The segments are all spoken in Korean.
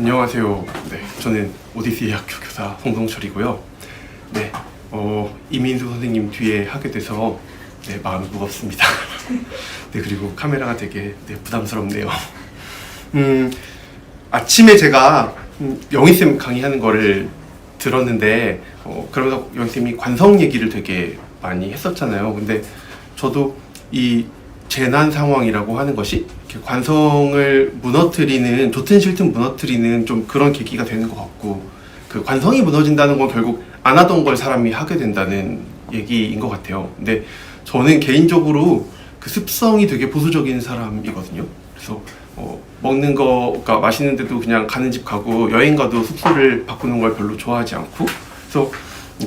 안녕하세요. 네, 저는 오디세이 학교 교사 송성철이고요. 네, 이민수 선생님 뒤에 하게 돼서 네, 마음이 무겁습니다. 네, 그리고 카메라가 되게 부담스럽네요. 아침에 제가 영희쌤 강의하는 거를 들었는데 그러면서 영희쌤이 관성 얘기를 되게 많이 했었잖아요. 근데 저도 이 재난 상황이라고 하는 것이 이렇게 관성을 무너뜨리는, 좋든 싫든 무너뜨리는 좀 그런 계기가 되는 것 같고, 그 관성이 무너진다는 건 결국 안 하던 걸 사람이 하게 된다는 얘기인 것 같아요. 근데 저는 개인적으로 그 습성이 되게 보수적인 사람이거든요. 그래서 먹는 거가 맛있는데도 그냥 가는 집 가고, 여행 가도 숙소를 바꾸는 걸 별로 좋아하지 않고, 그래서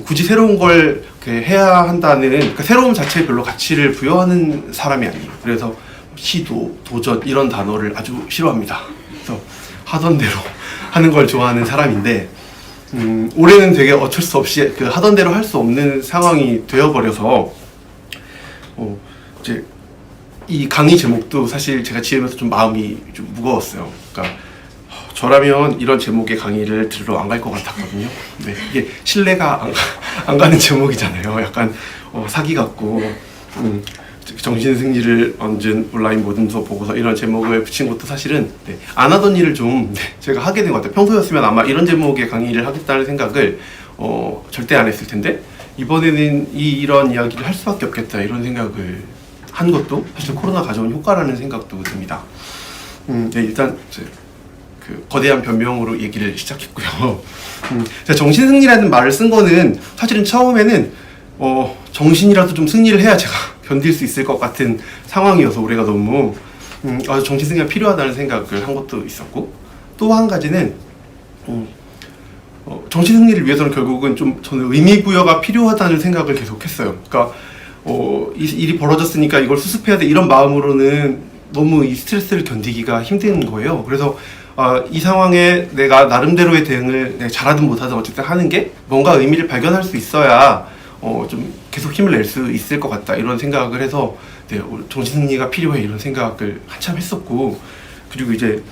굳이 새로운 걸 해야 한다는, 그러니까 새로움 자체에 별로 가치를 부여하는 사람이 아니에요. 그래서 시도, 도전 이런 단어를 아주 싫어합니다. 그래서 하던 대로 하는 걸 좋아하는 사람인데, 올해는 되게 어쩔 수 없이 그 하던 대로 할 수 없는 상황이 되어버려서 이제 이 강의 제목도 사실 제가 지으면서 좀 마음이 좀 무거웠어요. 그러니까 저라면 이런 제목의 강의를 들으러 안 갈 것 같았거든요. 네, 이게 신뢰가 안 가는 제목이잖아요. 약간 사기 같고, 정신승리를 얹은 온라인 모든 수업 보고서 이런 제목을 붙인 것도 사실은 안 하던 일을 좀 제가 하게 된 것 같아요. 평소였으면 아마 이런 제목의 강의를 하겠다는 생각을 절대 안 했을 텐데, 이번에는 이런 이야기를 할 수밖에 없겠다 이런 생각을 한 것도 사실 코로나 가져온 효과라는 생각도 듭니다. 네, 일단 그 거대한 변명으로 얘기를 시작했고요. 제가 정신승리라는 말을 쓴 거는 사실은 처음에는 정신이라도 좀 승리를 해야 제가 견딜 수 있을 것 같은 상황이어서 올해가 너무 정신승리가 필요하다는 생각을 한 것도 있었고, 또 한 가지는 정신승리를 위해서는 결국은 좀 저는 의미부여가 필요하다는 생각을 계속 했어요. 그러니까 이 일이 벌어졌으니까 이걸 수습해야 돼 이런 마음으로는 너무 이 스트레스를 견디기가 힘든 거예요. 그래서 이 상황에 내가 나름대로의 대응을 잘하든 못하든 어쨌든 하는 게 뭔가 의미를 발견할 수 있어야 좀 계속 힘을 낼 수 있을 것 같다 이런 생각을 해서 정신승리가 필요해 이런 생각을 한참 했었고, 그리고 이제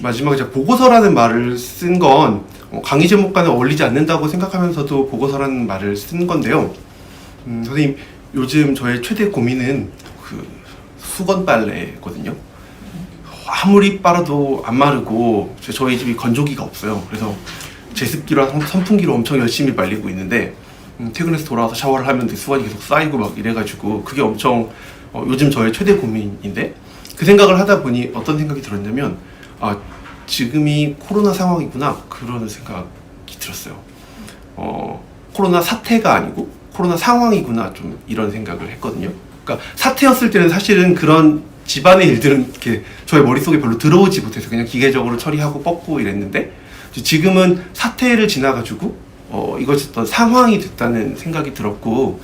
마지막에 제가 보고서라는 말을 쓴 건 강의 제목과는 어울리지 않는다고 생각하면서도 보고서라는 말을 쓴 건데요. 선생님, 요즘 저의 최대 고민은 그 수건 빨래거든요. 아무리 빨아도 안 마르고 저희 집이 건조기가 없어요. 그래서 제습기로 선풍기로 엄청 열심히 말리고 있는데, 퇴근해서 돌아와서 샤워를 하면 수건이 계속 쌓이고 막 이래가지고 그게 엄청 요즘 저의 최대 고민인데, 그 생각을 하다 보니 어떤 생각이 들었냐면 지금이 코로나 상황이구나 그런 생각이 들었어요. 코로나 사태가 아니고 코로나 상황이구나 좀 이런 생각을 했거든요. 그러니까 사태였을 때는 사실은 그런 집안의 일들은 이렇게 저의 머릿속에 별로 들어오지 못해서 그냥 기계적으로 처리하고 뻗고 이랬는데, 지금은 사태를 지나가지고 이것이 어떤 상황이 됐다는 생각이 들었고,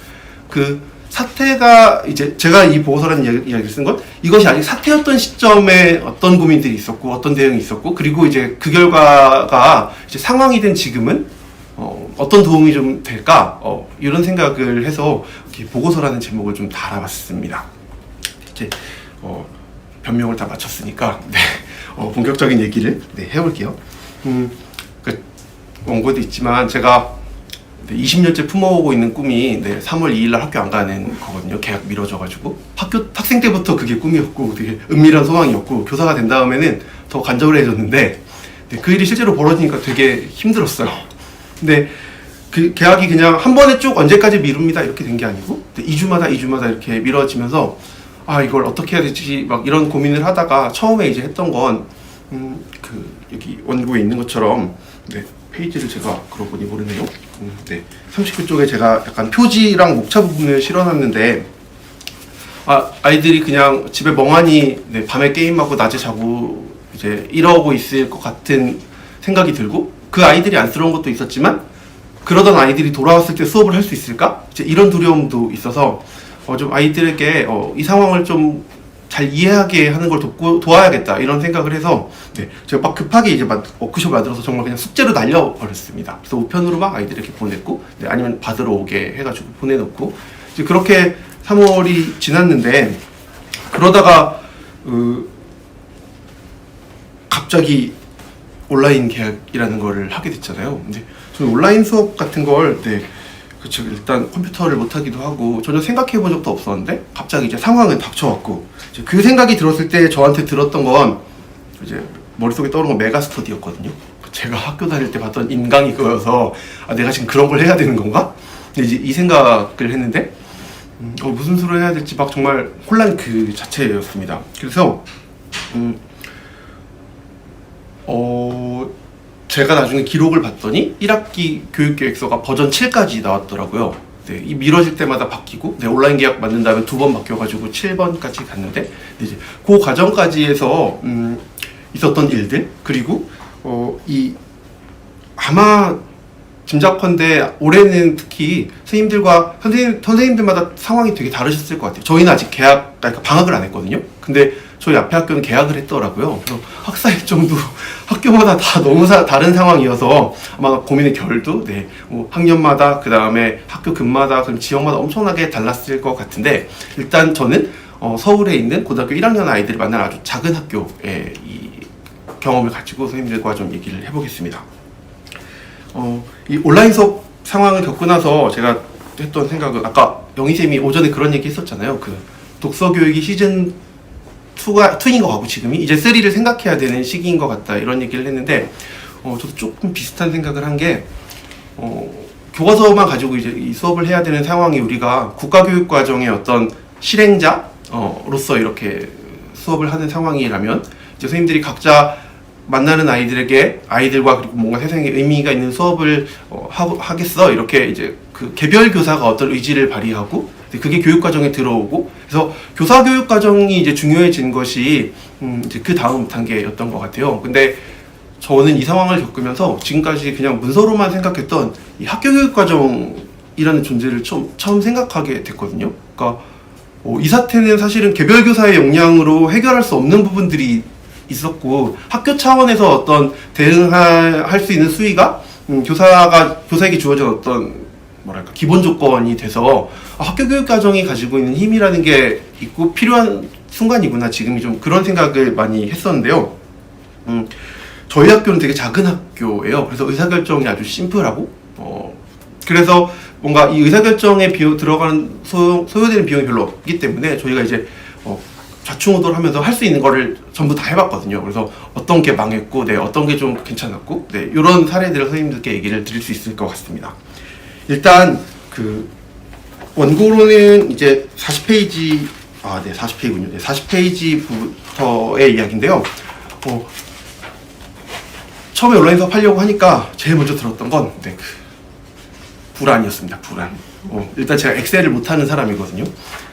그 사태가 이제 제가 이 보고서라는 이야기를 쓴 건 이것이 아직 사태였던 시점에 어떤 고민들이 있었고 어떤 대응이 있었고, 그리고 이제 그 결과가 이제 상황이 된 지금은 어떤 도움이 좀 될까 이런 생각을 해서 보고서라는 제목을 좀 달아봤습니다. 이제 변명을 다 마쳤으니까 본격적인 얘기를 해볼게요. 원고도 있지만 제가 20년째 품어오고 있는 꿈이 3월 2일 날 학교 안 가는 거거든요. 계약 미뤄져가지고 학생 때부터 그게 꿈이었고 되게 은밀한 소망이었고, 교사가 된 다음에는 더 간절해졌는데 그 일이 실제로 벌어지니까 되게 힘들었어요. 근데 그 계약이 그냥 한 번에 쭉 언제까지 미룹니다 이렇게 된 게 아니고 2주마다 이렇게 미뤄지면서 이걸 어떻게 해야 되지 막 이런 고민을 하다가 처음에 이제 했던 건 여기 원고에 있는 것처럼 페이지를 제가 그러고 보니 모르네요. 39쪽에 제가 약간 표지랑 목차 부분을 실어놨는데, 아이들이 그냥 집에 멍하니 밤에 게임하고 낮에 자고 이제 이러고 있을 것 같은 생각이 들고, 그 아이들이 안쓰러운 것도 있었지만 그러던 아이들이 돌아왔을 때 수업을 할 수 있을까? 이제 이런 두려움도 있어서 좀 아이들에게 이 상황을 좀 잘 이해하게 하는 걸 도와야겠다 이런 생각을 해서 제가 막 급하게 이제 워크숍 만들어서 정말 그냥 숙제로 날려버렸습니다. 그래서 우편으로 막 아이들에게 보냈고, 아니면 받으러 오게 해가지고 보내놓고, 이제 그렇게 3월이 지났는데, 그러다가 갑자기 온라인 계약이라는 거를 하게 됐잖아요. 근데 저는 온라인 수업 같은 걸 그쵸, 일단 컴퓨터를 못 하기도 하고 전혀 생각해 본 적도 없었는데 갑자기 이제 상황은 닥쳐왔고 이제 그 생각이 들었을 때 저한테 들었던 건 이제 머릿속에 떠오른 건 메가스터디였거든요. 제가 학교 다닐 때 봤던 인강이 그거여서 내가 지금 그런 걸 해야 되는 건가? 근데 이제 이 생각을 했는데 무슨 수를 해야 될지 막 정말 혼란 그 자체였습니다. 그래서 제가 나중에 기록을 봤더니 1학기 교육계획서가 버전 7까지 나왔더라고요. 이 미뤄질 때마다 바뀌고 온라인 계약 만든 다음에 2번 바뀌어가지고 7번까지 갔는데 이제 그 과정까지 해서 있었던 일들 그리고 아마 짐작컨대 올해는 특히 선생님들마다 상황이 되게 다르셨을 것 같아요. 저희는 아직 그러니까 방학을 안 했거든요. 근데 저희 앞에 학교는 개학을 했더라고요. 그래서 학사 일정도 학교마다 다 너무 다른 상황이어서 아마 고민의 결도 뭐 학년마다 그 다음에 학교 급마다 그럼 지역마다 엄청나게 달랐을 것 같은데 일단 저는 서울에 있는 고등학교 1학년 아이들을 만난 아주 작은 학교의 이 경험을 가지고 선생님들과 좀 얘기를 해보겠습니다. 이 온라인 수업 상황을 겪고 나서 제가 했던 생각은 아까 영희쌤이 오전에 그런 얘기 했었잖아요. 그 독서 교육이 시즌 2인 것 같고 지금이 이제 3를 생각해야 되는 시기인 것 같다 이런 얘기를 했는데 저도 조금 비슷한 생각을 한 게 교과서만 가지고 이제 이 수업을 해야 되는 상황이 우리가 국가교육과정의 어떤 실행자로서 이렇게 수업을 하는 상황이라면 이제 선생님들이 각자 만나는 아이들과 그리고 뭔가 세상에 의미가 있는 수업을 하겠어 이렇게 이제 그 개별 교사가 어떤 의지를 발휘하고 그게 교육과정에 들어오고 그래서 교사교육과정이 이제 중요해진 것이 이제 그 다음 단계였던 것 같아요. 근데 저는 이 상황을 겪으면서 지금까지 그냥 문서로만 생각했던 이 학교교육과정이라는 존재를 처음 생각하게 됐거든요. 그러니까 이 사태는 사실은 개별 교사의 역량으로 해결할 수 없는 부분들이 있었고 학교 차원에서 어떤 대응할 수 있는 수위가 교사에게 주어진 어떤 뭐랄까 기본 조건이 돼서 학교 교육 과정이 가지고 있는 힘이라는 게 있고 필요한 순간이구나 지금이 좀 그런 생각을 많이 했었는데요. 저희 학교는 되게 작은 학교예요. 그래서 의사결정이 아주 심플하고 그래서 뭔가 이 의사결정에 들어가는 소요되는 비용이 별로 없기 때문에 저희가 이제 좌충우돌 하면서 할 수 있는 거를 전부 다 해봤거든요. 그래서 어떤 게 망했고 어떤 게 좀 괜찮았고 이런 사례들을 선생님들께 얘기를 드릴 수 있을 것 같습니다. 일단 그 원고로는 이제 40페이지 40페이지군요. 40페이지부터의 이야기인데요. 처음에 온라인 수업 하려고 하니까 제일 먼저 들었던 건 그 불안이었습니다. 불안. 일단 제가 엑셀을 못하는 사람이거든요.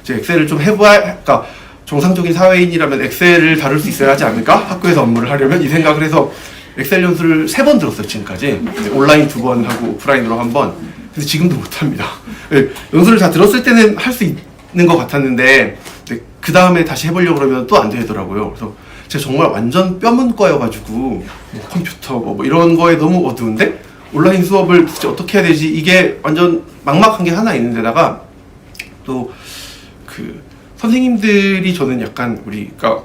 이제 엑셀을 좀 그러니까 정상적인 사회인이라면 엑셀을 다룰 수 있어야 하지 않을까? 학교에서 업무를 하려면 이 생각을 해서 엑셀 연수를 3번 들었어요. 지금까지. 온라인 2번 하고 오프라인으로 1번. 근데 지금도 못합니다. 연수를 다 들었을 때는 할 수 있는 것 같았는데 그 다음에 다시 해보려고 그러면 또 안 되더라고요. 그래서 제가 정말 완전 뼈문과여가지고 컴퓨터 뭐 이런 거에 너무 어두운데 온라인 수업을 진짜 어떻게 해야 되지? 이게 완전 막막한 게 하나 있는데다가 또 그 선생님들이 저는 약간 우리가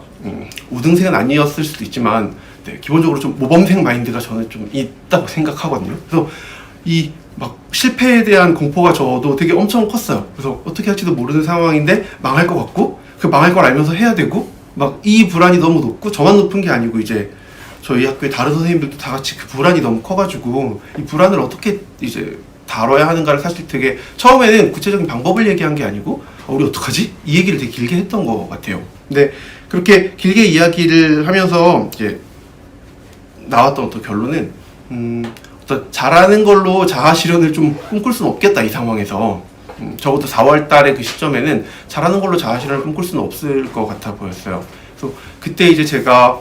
우등생은 아니었을 수도 있지만 기본적으로 좀 모범생 마인드가 저는 좀 있다고 생각하거든요. 그래서 이 막 실패에 대한 공포가 저도 되게 엄청 컸어요. 그래서 어떻게 할지도 모르는 상황인데 망할 것 같고 그 망할 걸 알면서 해야 되고 막 이 불안이 너무 높고 저만 높은 게 아니고 이제 저희 학교의 다른 선생님들도 다 같이 그 불안이 너무 커가지고 이 불안을 어떻게 이제 다뤄야 하는가를 사실 되게 처음에는 구체적인 방법을 얘기한 게 아니고 우리 어떡하지? 이 얘기를 되게 길게 했던 것 같아요. 근데 그렇게 길게 이야기를 하면서 이제 나왔던 어떤 결론은 어떤 잘하는 걸로 자아 실현을 좀 꿈꿀 수는 없겠다 이 상황에서 적어도 4월 달에 그 시점에는 잘하는 걸로 자아 실현을 꿈꿀 수는 없을 것 같아 보였어요. 그래서 그때 이제 제가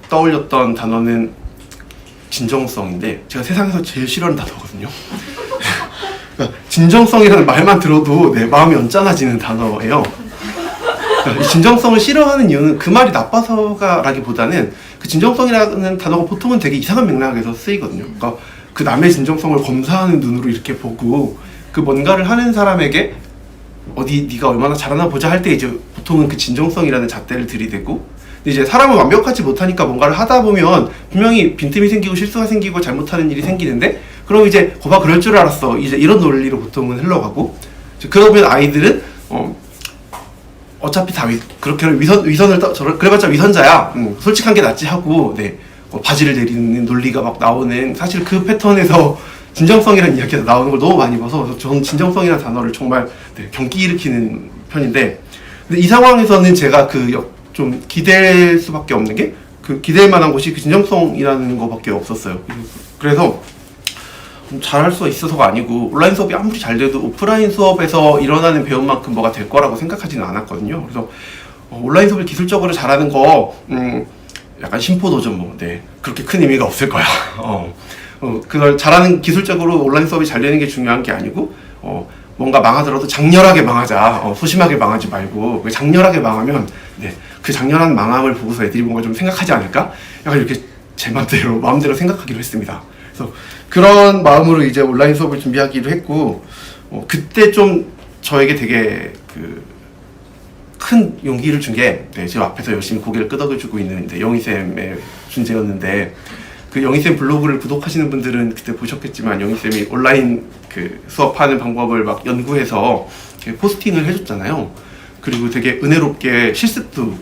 떠올렸던 단어는 진정성인데 제가 세상에서 제일 싫어하는 단어거든요. 그러니까 진정성이라는 말만 들어도 내 마음이 언짢아지는 단어예요. 이 진정성을 싫어하는 이유는 그 말이 나빠서라기보다는 그 진정성이라는 단어가 보통은 되게 이상한 맥락에서 쓰이거든요. 그러니까 그 남의 진정성을 검사하는 눈으로 이렇게 보고 그 뭔가를 하는 사람에게 네가 얼마나 잘하나 보자 할 때 이제 보통은 그 진정성이라는 잣대를 들이대고 근데 이제 사람은 완벽하지 못하니까 뭔가를 하다 보면 분명히 빈틈이 생기고 실수가 생기고 잘못하는 일이 생기는데, 그럼 이제 거봐 그럴 줄 알았어, 이제 이런 논리로 보통은 흘러가고, 그러면 아이들은 어차피 다 그렇게 위선을 그래봤자 위선자야, 솔직한 게 낫지 하고, 네, 바지를 내리는 논리가 막 나오는, 사실 그 패턴에서 진정성이라는 이야기가 나오는 걸 너무 많이 봐서 저는 진정성이라는 단어를 정말, 네, 경기 일으키는 편인데, 근데 이 상황에서는 제가 좀 기댈 수밖에 없는 게, 기댈 만한 곳이 그 진정성이라는 거밖에 없었어요. 그래서 잘할 수 있어서가 아니고, 온라인 수업이 아무리 잘 돼도 오프라인 수업에서 일어나는 배움만큼 뭐가 될 거라고 생각하지는 않았거든요. 그래서 온라인 수업을 기술적으로 잘하는 거 약간 심포도전 네, 그렇게 큰 의미가 없을 거야. 그걸 잘하는, 기술적으로 온라인 수업이 잘 되는 게 중요한 게 아니고, 뭔가 망하더라도 장렬하게 망하자, 소심하게 망하지 말고, 장렬하게 망하면, 네, 그 장렬한 망함을 보고서 애들이 뭔가 좀 생각하지 않을까? 약간 이렇게 제 마음대로 생각하기로 했습니다. 그래서 그런 마음으로 이제 온라인 수업을 준비하기로 했고, 그때 좀 저에게 되게 큰 용기를 준 게, 네, 제 앞에서 열심히 고개를 끄덕여주고 있는 영희쌤의 존재였는데, 그 영희쌤 블로그를 구독하시는 분들은 그때 보셨겠지만, 영희쌤이 온라인 수업하는 방법을 막 연구해서 포스팅을 해줬잖아요. 그리고 되게 은혜롭게 실습도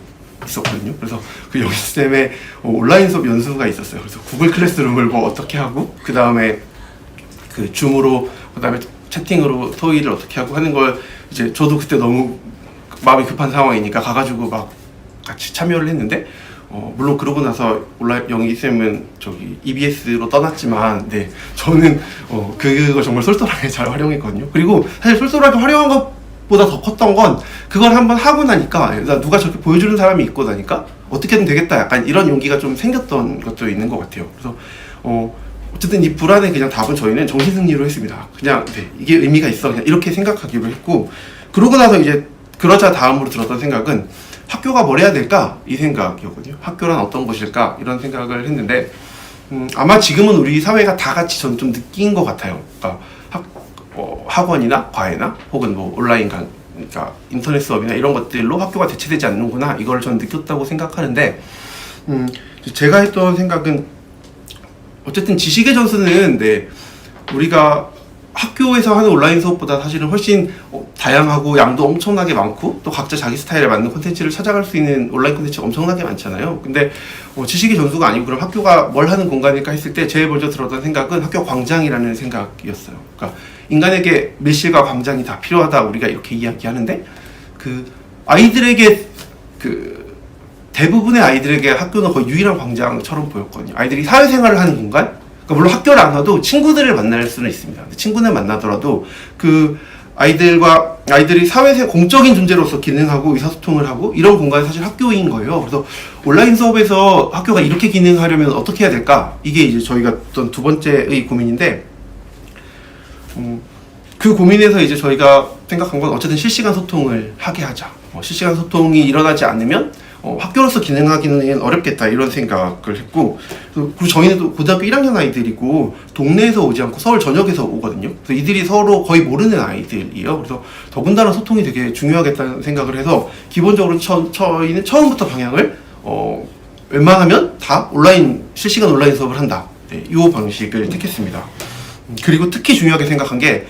있었거든요. 그래서 그 영희쌤의 온라인 수업 연수가 있었어요. 그래서 구글 클래스룸을 어떻게 하고, 그 다음에 줌으로, 그 다음에 채팅으로 토의를 어떻게 하고 하는 걸, 이제 저도 그때 너무 마음이 급한 상황이니까 가가지고 막 같이 참여를 했는데, 물론 그러고 나서 영희쌤은 EBS로 떠났지만, 네, 저는 그거 정말 쏠쏠하게 잘 활용했거든요. 그리고 사실 쏠쏠하게 활용한 것보다 더 컸던 건, 그걸 한번 하고 나니까, 누가 저렇게 보여주는 사람이 있고 나니까 어떻게든 되겠다, 약간 이런 용기가 좀 생겼던 것도 있는 것 같아요. 그래서 어쨌든 이 불안의 그냥 답은 저희는 정신승리로 했습니다. 그냥, 네, 이게 의미가 있어, 그냥 이렇게 생각하기로 했고, 그러고 나서 이제 그러자 다음으로 들었던 생각은, 학교가 뭘 해야 될까? 이 생각이었거든요. 학교란 어떤 곳일까? 이런 생각을 했는데, 아마 지금은 우리 사회가 다 같이 저는 좀 느낀 것 같아요. 그러니까 학원이나 과외나 혹은 온라인 그러니까 인터넷 수업이나 이런 것들로 학교가 대체되지 않는구나, 이걸 저는 느꼈다고 생각하는데, 제가 했던 생각은, 어쨌든 지식의 전수는, 네, 우리가 학교에서 하는 온라인 수업보다 사실은 훨씬 다양하고 양도 엄청나게 많고, 또 각자 자기 스타일에 맞는 콘텐츠를 찾아갈 수 있는 온라인 콘텐츠가 엄청나게 많잖아요. 근데 지식의 전수가 아니고 그럼 학교가 뭘 하는 공간일까 했을 때 제일 먼저 들었던 생각은 학교 광장이라는 생각이었어요. 그러니까 인간에게 밀실과 광장이 다 필요하다, 우리가 이렇게 이야기하는데, 아이들에게 대부분의 아이들에게 학교는 거의 유일한 광장처럼 보였거든요. 아이들이 사회생활을 하는 공간, 물론 학교를 안 가도 친구들을 만날 수는 있습니다. 친구는 만나더라도 아이들이 사회생 공적인 존재로서 기능하고 의사소통을 하고 이런 공간이 사실 학교인 거예요. 그래서 온라인 수업에서 학교가 이렇게 기능하려면 어떻게 해야 될까? 이게 이제 저희가 어떤 두 번째의 고민인데, 그 고민에서 이제 저희가 생각한 건, 어쨌든 실시간 소통을 하게 하자. 실시간 소통이 일어나지 않으면 학교로서 기능하기는 어렵겠다, 이런 생각을 했고, 그리고 저희는 또 고등학교 1학년 아이들이고 동네에서 오지 않고 서울 전역에서 오거든요. 그래서 이들이 서로 거의 모르는 아이들이에요. 그래서 더군다나 소통이 되게 중요하겠다는 생각을 해서, 기본적으로 저희는 처음부터 방향을 웬만하면 다 실시간 온라인 수업을 한다, 네, 이 방식을 택했습니다. 그리고 특히 중요하게 생각한 게,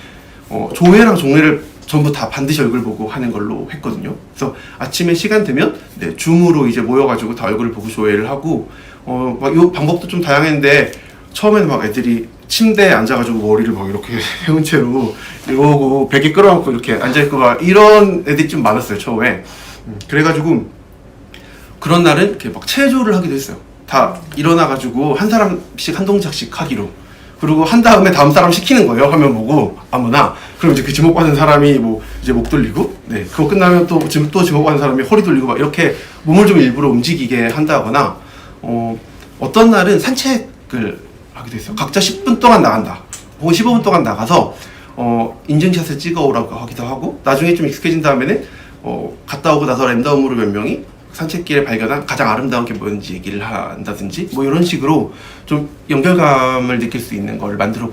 조회랑 종례를 전부 다 반드시 얼굴 보고 하는 걸로 했거든요. 그래서 아침에 시간 되면, 네, 줌으로 이제 모여가지고 다 얼굴을 보고 조회를 하고, 이 방법도 좀 다양했는데, 처음에는 막 애들이 침대에 앉아가지고 머리를 막 이렇게 세운 채로 이러고 베개 끌어안고 이렇게 앉아있고 막 이런 애들이 좀 많았어요, 처음에. 그래가지고 그런 날은 이렇게 막 체조를 하기도 했어요. 다 일어나가지고 한 사람씩 한 동작씩 하기로. 그리고 한 다음에 다음 사람 시키는 거예요. 화면 보고 아무나. 그럼 이제 그 지목받은 사람이 이제 목 돌리고, 네, 그거 끝나면 또 지목받은 사람이 허리 돌리고 막 이렇게 몸을 좀 일부러 움직이게 한다거나, 어떤 날은 산책을 하기도 했어요. 각자 10분 동안 나간다, 혹은 15분 동안 나가서 인증샷을 찍어오라고 하기도 하고, 나중에 좀 익숙해진 다음에는 갔다 오고 나서 랜덤으로 몇 명이 산책길에 발견한 가장 아름다운 게 뭐였는지 얘기를 한다든지, 이런 식으로 좀 연결감을 느낄 수 있는 걸 만들어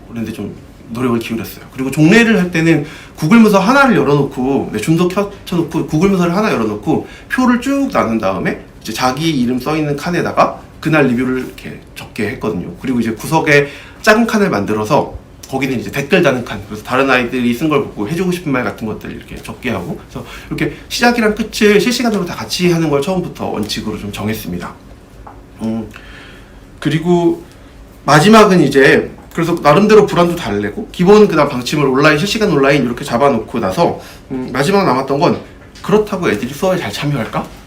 보는데 좀 노력을 기울였어요. 그리고 종례를 할 때는 구글 문서 하나를 열어놓고, 네, 줌도 켜놓고 구글 문서를 하나 열어놓고 표를 쭉 나눈 다음에 이제 이제 자기 이름 써 있는 칸에다가 그날 리뷰를 이렇게 적게 했거든요. 그리고 이제 구석에 작은 칸을 만들어서 거기는 이제 댓글 다는 칸, 그래서 다른 아이들이 쓴 걸 보고 해주고 싶은 말 같은 것들 이렇게 적게 하고, 그래서 이렇게 시작이랑 끝을 실시간으로 다 같이 하는 걸 처음부터 원칙으로 좀 정했습니다. 그리고 마지막은 이제 그래서 나름대로 불안도 달래고 기본 그다음 방침을 온라인 실시간 온라인 이렇게 잡아놓고 나서 마지막 남았던 건 그렇다고 애들이 수업에 잘 참여할까?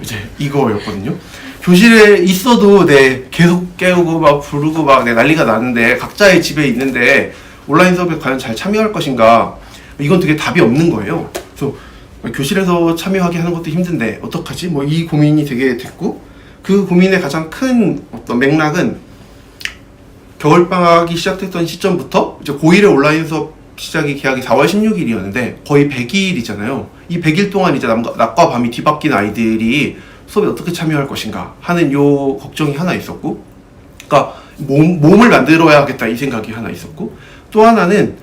이제 이거였거든요. 교실에 있어도 계속 깨우고 막 부르고 막 난리가 나는데 각자의 집에 있는데 온라인 수업에 과연 잘 참여할 것인가? 이건 되게 답이 없는 거예요. 그래서 교실에서 참여하게 하는 것도 힘든데 어떡하지? 뭐 이 고민이 되게 됐고, 그 고민의 가장 큰 어떤 맥락은 겨울방학이 시작됐던 시점부터 이제 고1의 온라인 수업 시작이 계약이 4월 16일이었는데 거의 100일이잖아요. 이 100일 동안 이제 낮과 밤이 뒤바뀐 아이들이 수업에 어떻게 참여할 것인가 하는 요 걱정이 하나 있었고, 그러니까 몸을 만들어야 하겠다 이 생각이 하나 있었고, 또 하나는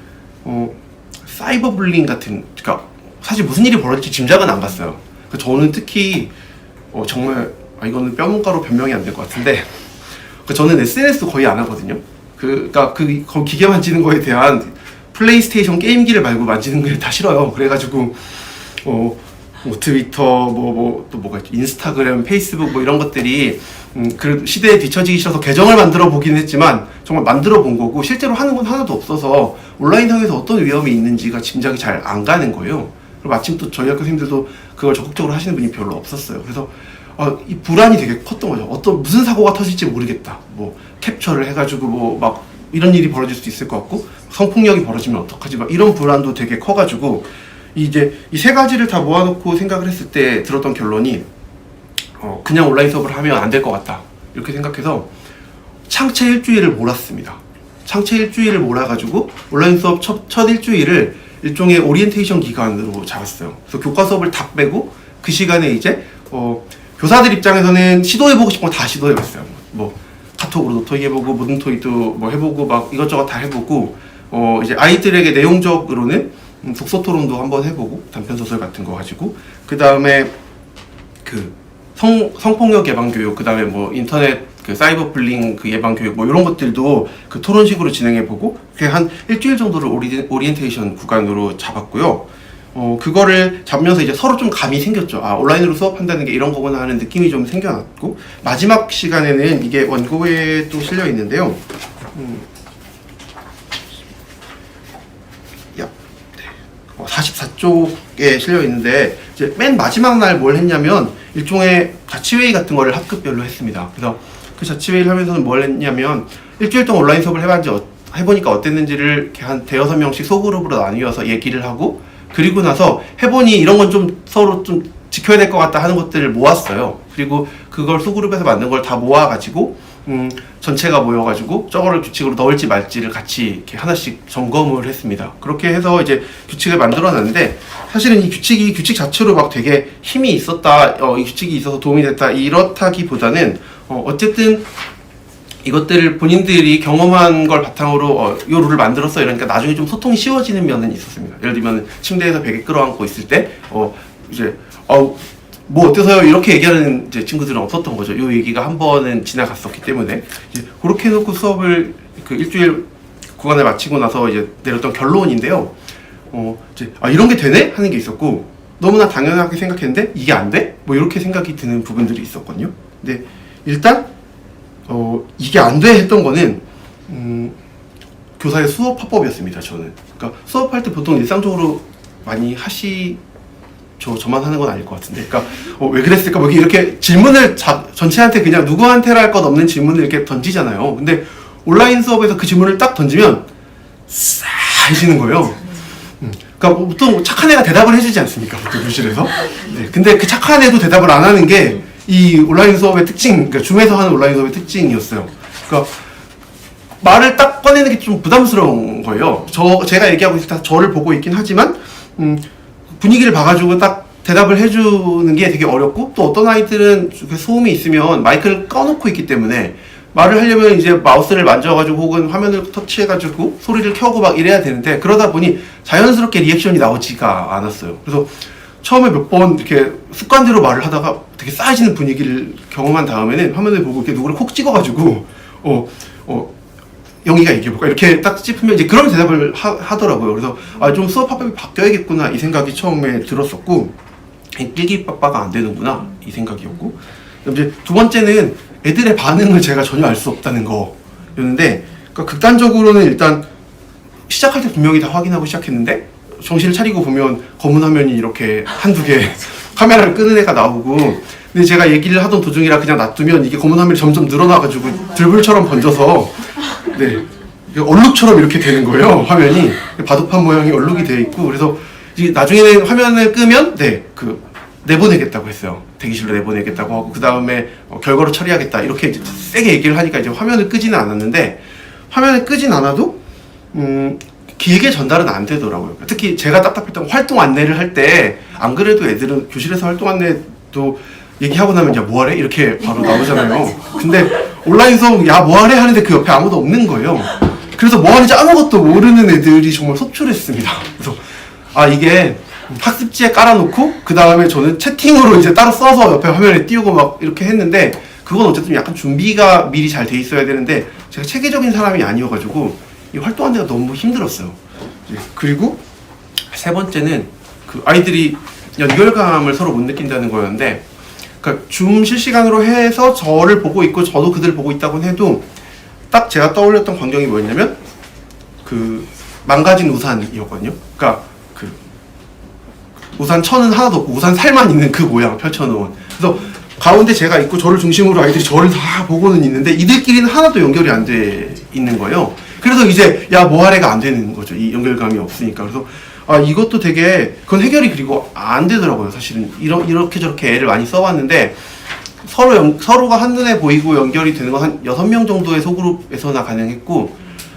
사이버 불링 같은, 그러니까 사실 무슨 일이 벌어질지 짐작은 안 갔어요. 그러니까 저는 특히 정말 이거는 뼈문가로 변명이 안 될 것 같은데, 그러니까 저는 SNS 거의 안 하거든요. 그러니까 그 기계 만지는 거에 대한 플레이스테이션 게임기를 말고 만지는 걸 다 싫어요. 그래가지고 뭐 트위터 또 뭐가 있지, 인스타그램, 페이스북 뭐 이런 것들이 그래도 시대에 뒤처지기 싫어서 계정을 만들어 보긴 했지만 정말 만들어 본 거고 실제로 하는 건 하나도 없어서 온라인상에서 어떤 위험이 있는지가 짐작이 잘 안 가는 거예요. 그리고 마침 또 저희 학교 선생님들도 그걸 적극적으로 하시는 분이 별로 없었어요. 그래서 이 불안이 되게 컸던 거죠. 무슨 사고가 터질지 모르겠다. 뭐 캡처를 해가지고 뭐 막 이런 일이 벌어질 수도 있을 것 같고, 성폭력이 벌어지면 어떡하지? 막 이런 불안도 되게 커가지고 이제 이 세 가지를 다 모아놓고 생각을 했을 때 들었던 결론이 그냥 온라인 수업을 하면 안 될 것 같다 이렇게 생각해서 창체 일주일을 몰았습니다. 창체 일주일을 몰아가지고 온라인 수업 첫 일주일을 일종의 오리엔테이션 기간으로 잡았어요. 그래서 교과 수업을 다 빼고 그 시간에 이제 교사들 입장에서는 시도해보고 싶은 거 다 시도해봤어요. 뭐 카톡으로 노토이 해보고 모든 토이도 뭐 해보고 막 이것저것 다 해보고 이제 아이들에게 내용적으로는 독서 토론도 한번 해보고 단편 소설 같은 거 가지고, 그 다음에 그 성폭력 예방 교육, 그 다음에 뭐 인터넷 그 사이버 불링 그 예방 교육 뭐 이런 것들도 그 토론식으로 진행해보고, 그게 한 일주일 정도를 오리엔테이션 구간으로 잡았고요. 그거를 잡으면서 이제 서로 좀 감이 생겼죠. 온라인으로 수업한다는 게 이런 거구나 하는 느낌이 좀 생겨났고, 마지막 시간에는 이게 원고에 또 실려 있는데요. 44쪽에 실려 있는데 이제 맨 마지막 날 뭘 했냐면 일종의 자치회의 같은 거를 학급별로 했습니다. 그래서 그 자치회의를 하면서는 뭘 했냐면 일주일 동안 온라인 수업을 해보니까 어땠는지를 이렇게 한 5-6명씩 소그룹으로 나뉘어서 얘기를 하고, 그리고 나서 해보니 이런 건 좀 서로 좀 지켜야 될 것 같다 하는 것들을 모았어요. 그리고 그걸 소그룹에서 만든 걸 다 모아가지고 전체가 모여가지고 저거를 규칙으로 넣을지 말지를 같이 이렇게 하나씩 점검을 했습니다. 그렇게 해서 이제 규칙을 만들어놨는데, 사실은 이 규칙 자체로 막 되게 힘이 있었다, 이 규칙이 있어서 도움이 됐다 이렇다기보다는 어쨌든 이것들을 본인들이 경험한 걸 바탕으로 이 룰을 만들었어 이러니까 나중에 좀 소통이 쉬워지는 면은 있었습니다. 예를 들면 침대에서 베개 끌어안고 있을 때 이제 뭐 어때서요? 이렇게 얘기하는 이제 친구들은 없었던 거죠. 이 얘기가 한 번은 지나갔었기 때문에 이제 그렇게 해놓고 수업을 그 일주일 구간을 마치고 나서 이제 내렸던 결론인데요. 이제 이런 게 되네? 하는 게 있었고, 너무나 당연하게 생각했는데 이게 안 돼? 뭐 이렇게 생각이 드는 부분들이 있었거든요. 근데 일단 이게 안 돼 했던 거는 교사의 수업 화법이었습니다. 저는 그러니까 수업할 때 보통 일상적으로 많이 저만 하는 건 아닐 것 같은데, 그러니까 왜 그랬을까? 뭐 이렇게 질문을 전체한테 그냥 누구한테라 할 것 없는 질문을 이렇게 던지잖아요. 근데 온라인 수업에서 그 질문을 딱 던지면 싹 해지는 거예요. 그러니까 보통 착한 애가 대답을 해주지 않습니까? 보통 교실에서. 네, 근데 그 착한 애도 대답을 안 하는 게 이 온라인 수업의 특징, 그러니까 줌에서 하는 온라인 수업의 특징이었어요. 그러니까 말을 딱 꺼내는 게 좀 부담스러운 거예요. 제가 얘기하고 있을 때 저를 보고 있긴 하지만 분위기를 봐가지고 딱 대답을 해주는 게 되게 어렵고, 또 어떤 아이들은 소음이 있으면 마이크를 꺼놓고 있기 때문에 말을 하려면 이제 마우스를 만져가지고 혹은 화면을 터치해가지고 소리를 켜고 막 이래야 되는데, 그러다 보니 자연스럽게 리액션이 나오지가 않았어요. 그래서 처음에 몇 번 이렇게 습관대로 말을 하다가 되게 싸해지는 분위기를 경험한 다음에는 화면을 보고 이렇게 누구를 콕 찍어가지고 영희가 얘기해볼까 이렇게 딱 짚으면 이제 그런 대답을 하더라고요. 그래서 좀 수업 방법이 바뀌어야겠구나 이 생각이 처음에 들었었고, 낄기빠빠가 안 되는구나 이 생각이었고, 이제 두 번째는 애들의 반응을 제가 전혀 알 수 없다는 거였는데, 그러니까 극단적으로는 일단 시작할 때 분명히 다 확인하고 시작했는데 정신을 차리고 보면 검은 화면이 이렇게 한두 개 카메라를 끄는 애가 나오고, 근데 제가 얘기를 하던 도중이라 그냥 놔두면 이게 검은 화면이 점점 늘어나가지고 들불처럼 번져서 네 얼룩처럼 이렇게 되는 거예요. 화면이 바둑판 모양이 얼룩이 되어 있고, 그래서 이제 나중에는 화면을 끄면 내보내겠다고 했어요. 대기실로 내보내겠다고 하고, 그 다음에 결과로 처리하겠다 이렇게 이제 세게 얘기를 하니까 이제 화면을 끄지는 않았는데, 화면을 끄진 않아도 길게 전달은 안 되더라고요. 특히 제가 답답했던 활동 안내를 할 때, 안 그래도 애들은 교실에서 활동 안내도 얘기하고 나면 야 뭐하래? 이렇게 바로 나오잖아요. 근데 온라인 수업 야 뭐하래? 하는데 그 옆에 아무도 없는 거예요. 그래서 뭐하는지 아무것도 모르는 애들이 정말 속출했습니다. 그래서 이게 학습지에 깔아놓고 그 다음에 저는 채팅으로 이제 따로 써서 옆에 화면에 띄우고 막 이렇게 했는데, 그건 어쨌든 약간 준비가 미리 잘 돼 있어야 되는데 제가 체계적인 사람이 아니어가지고 이 활동하는 데가 너무 힘들었어요. 그리고 세 번째는 그 아이들이 연결감을 서로 못 느낀다는 거였는데, 그러니까 줌 실시간으로 해서 저를 보고 있고 저도 그들을 보고 있다고는 해도 딱 제가 떠올렸던 광경이 뭐였냐면 그 망가진 우산이었거든요. 그러니까 그 우산 천은 하나도 없고 우산 살만 있는 그 모양 펼쳐놓은. 그래서 가운데 제가 있고 저를 중심으로 아이들이 저를 다 보고는 있는데 이들끼리는 하나도 연결이 안 돼 있는 거예요. 그래서 이제 야 뭐하래가 안 되는 거죠. 이 연결감이 없으니까. 그래서 이것도 되게 그건 해결이 그리고 안 되더라고요. 사실은 이렇게 저렇게 애를 많이 써봤는데 서로가 한눈에 보이고 연결이 되는 건 한 6명 정도의 소그룹에서나 가능했고,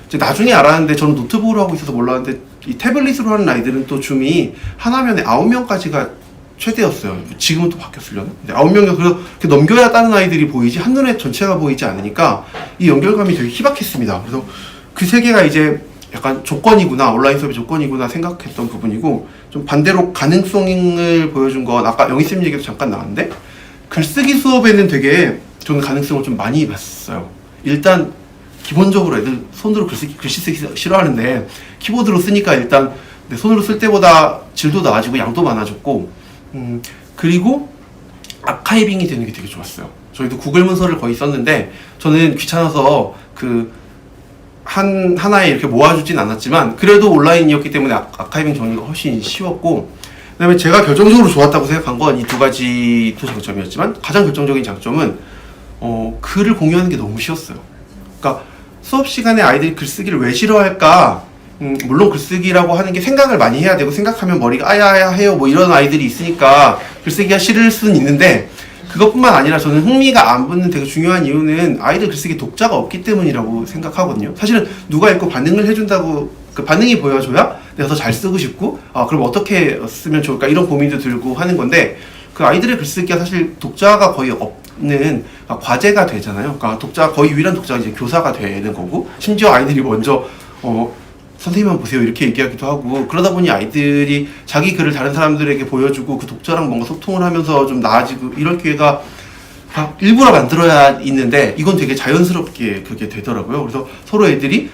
이제 나중에 알았는데 저는 노트북으로 하고 있어서 몰랐는데 이 태블릿으로 하는 아이들은 또 줌이 한 화면에 9명까지가 최대였어요. 지금은 또 바뀌었으려나? 근데 9명이 그래서 이렇게 넘겨야 다른 아이들이 보이지 한눈에 전체가 보이지 않으니까 이 연결감이 되게 희박했습니다. 그래서 그 세 개가 이제 약간 조건이구나, 온라인 수업의 조건이구나 생각했던 부분이고, 좀 반대로 가능성을 보여준 건 아까 영희쌤 얘기도 잠깐 나왔는데, 글쓰기 수업에는 되게 저는 가능성을 좀 많이 봤어요. 일단 기본적으로 애들 손으로 글씨 쓰기 싫어하는데 키보드로 쓰니까 일단 손으로 쓸 때보다 질도 나아지고 양도 많아졌고, 그리고 아카이빙이 되는 게 되게 좋았어요. 저희도 구글 문서를 거의 썼는데 저는 귀찮아서 하나에 이렇게 모아주진 않았지만 그래도 온라인이었기 때문에 아카이빙 정리가 훨씬 쉬웠고, 그 다음에 제가 결정적으로 좋았다고 생각한 건 이 두 가지도 장점이었지만 가장 결정적인 장점은 글을 공유하는 게 너무 쉬웠어요. 그러니까 수업 시간에 아이들이 글쓰기를 왜 싫어할까? 물론 글쓰기라고 하는 게 생각을 많이 해야 되고 생각하면 머리가 아야아야 해요 뭐 이런 아이들이 있으니까 글쓰기가 싫을 수는 있는데, 그것뿐만 아니라 저는 흥미가 안 붙는 되게 중요한 이유는 아이들 글쓰기 독자가 없기 때문이라고 생각하거든요. 사실은 누가 읽고 반응을 해준다고, 그 반응이 보여줘야 내가 더 잘 쓰고 싶고 그럼 어떻게 쓰면 좋을까 이런 고민도 들고 하는 건데, 그 아이들의 글쓰기가 사실 독자가 거의 없는 과제가 되잖아요. 그러니까 거의 유일한 독자가 이제 교사가 되는 거고, 심지어 아이들이 먼저 선생님만 보세요 이렇게 얘기하기도 하고, 그러다 보니 아이들이 자기 글을 다른 사람들에게 보여주고 그 독자랑 뭔가 소통을 하면서 좀 나아지고 이럴 기회가 일부러 만들어야 있는데 이건 되게 자연스럽게 그게 되더라고요. 그래서 서로 애들이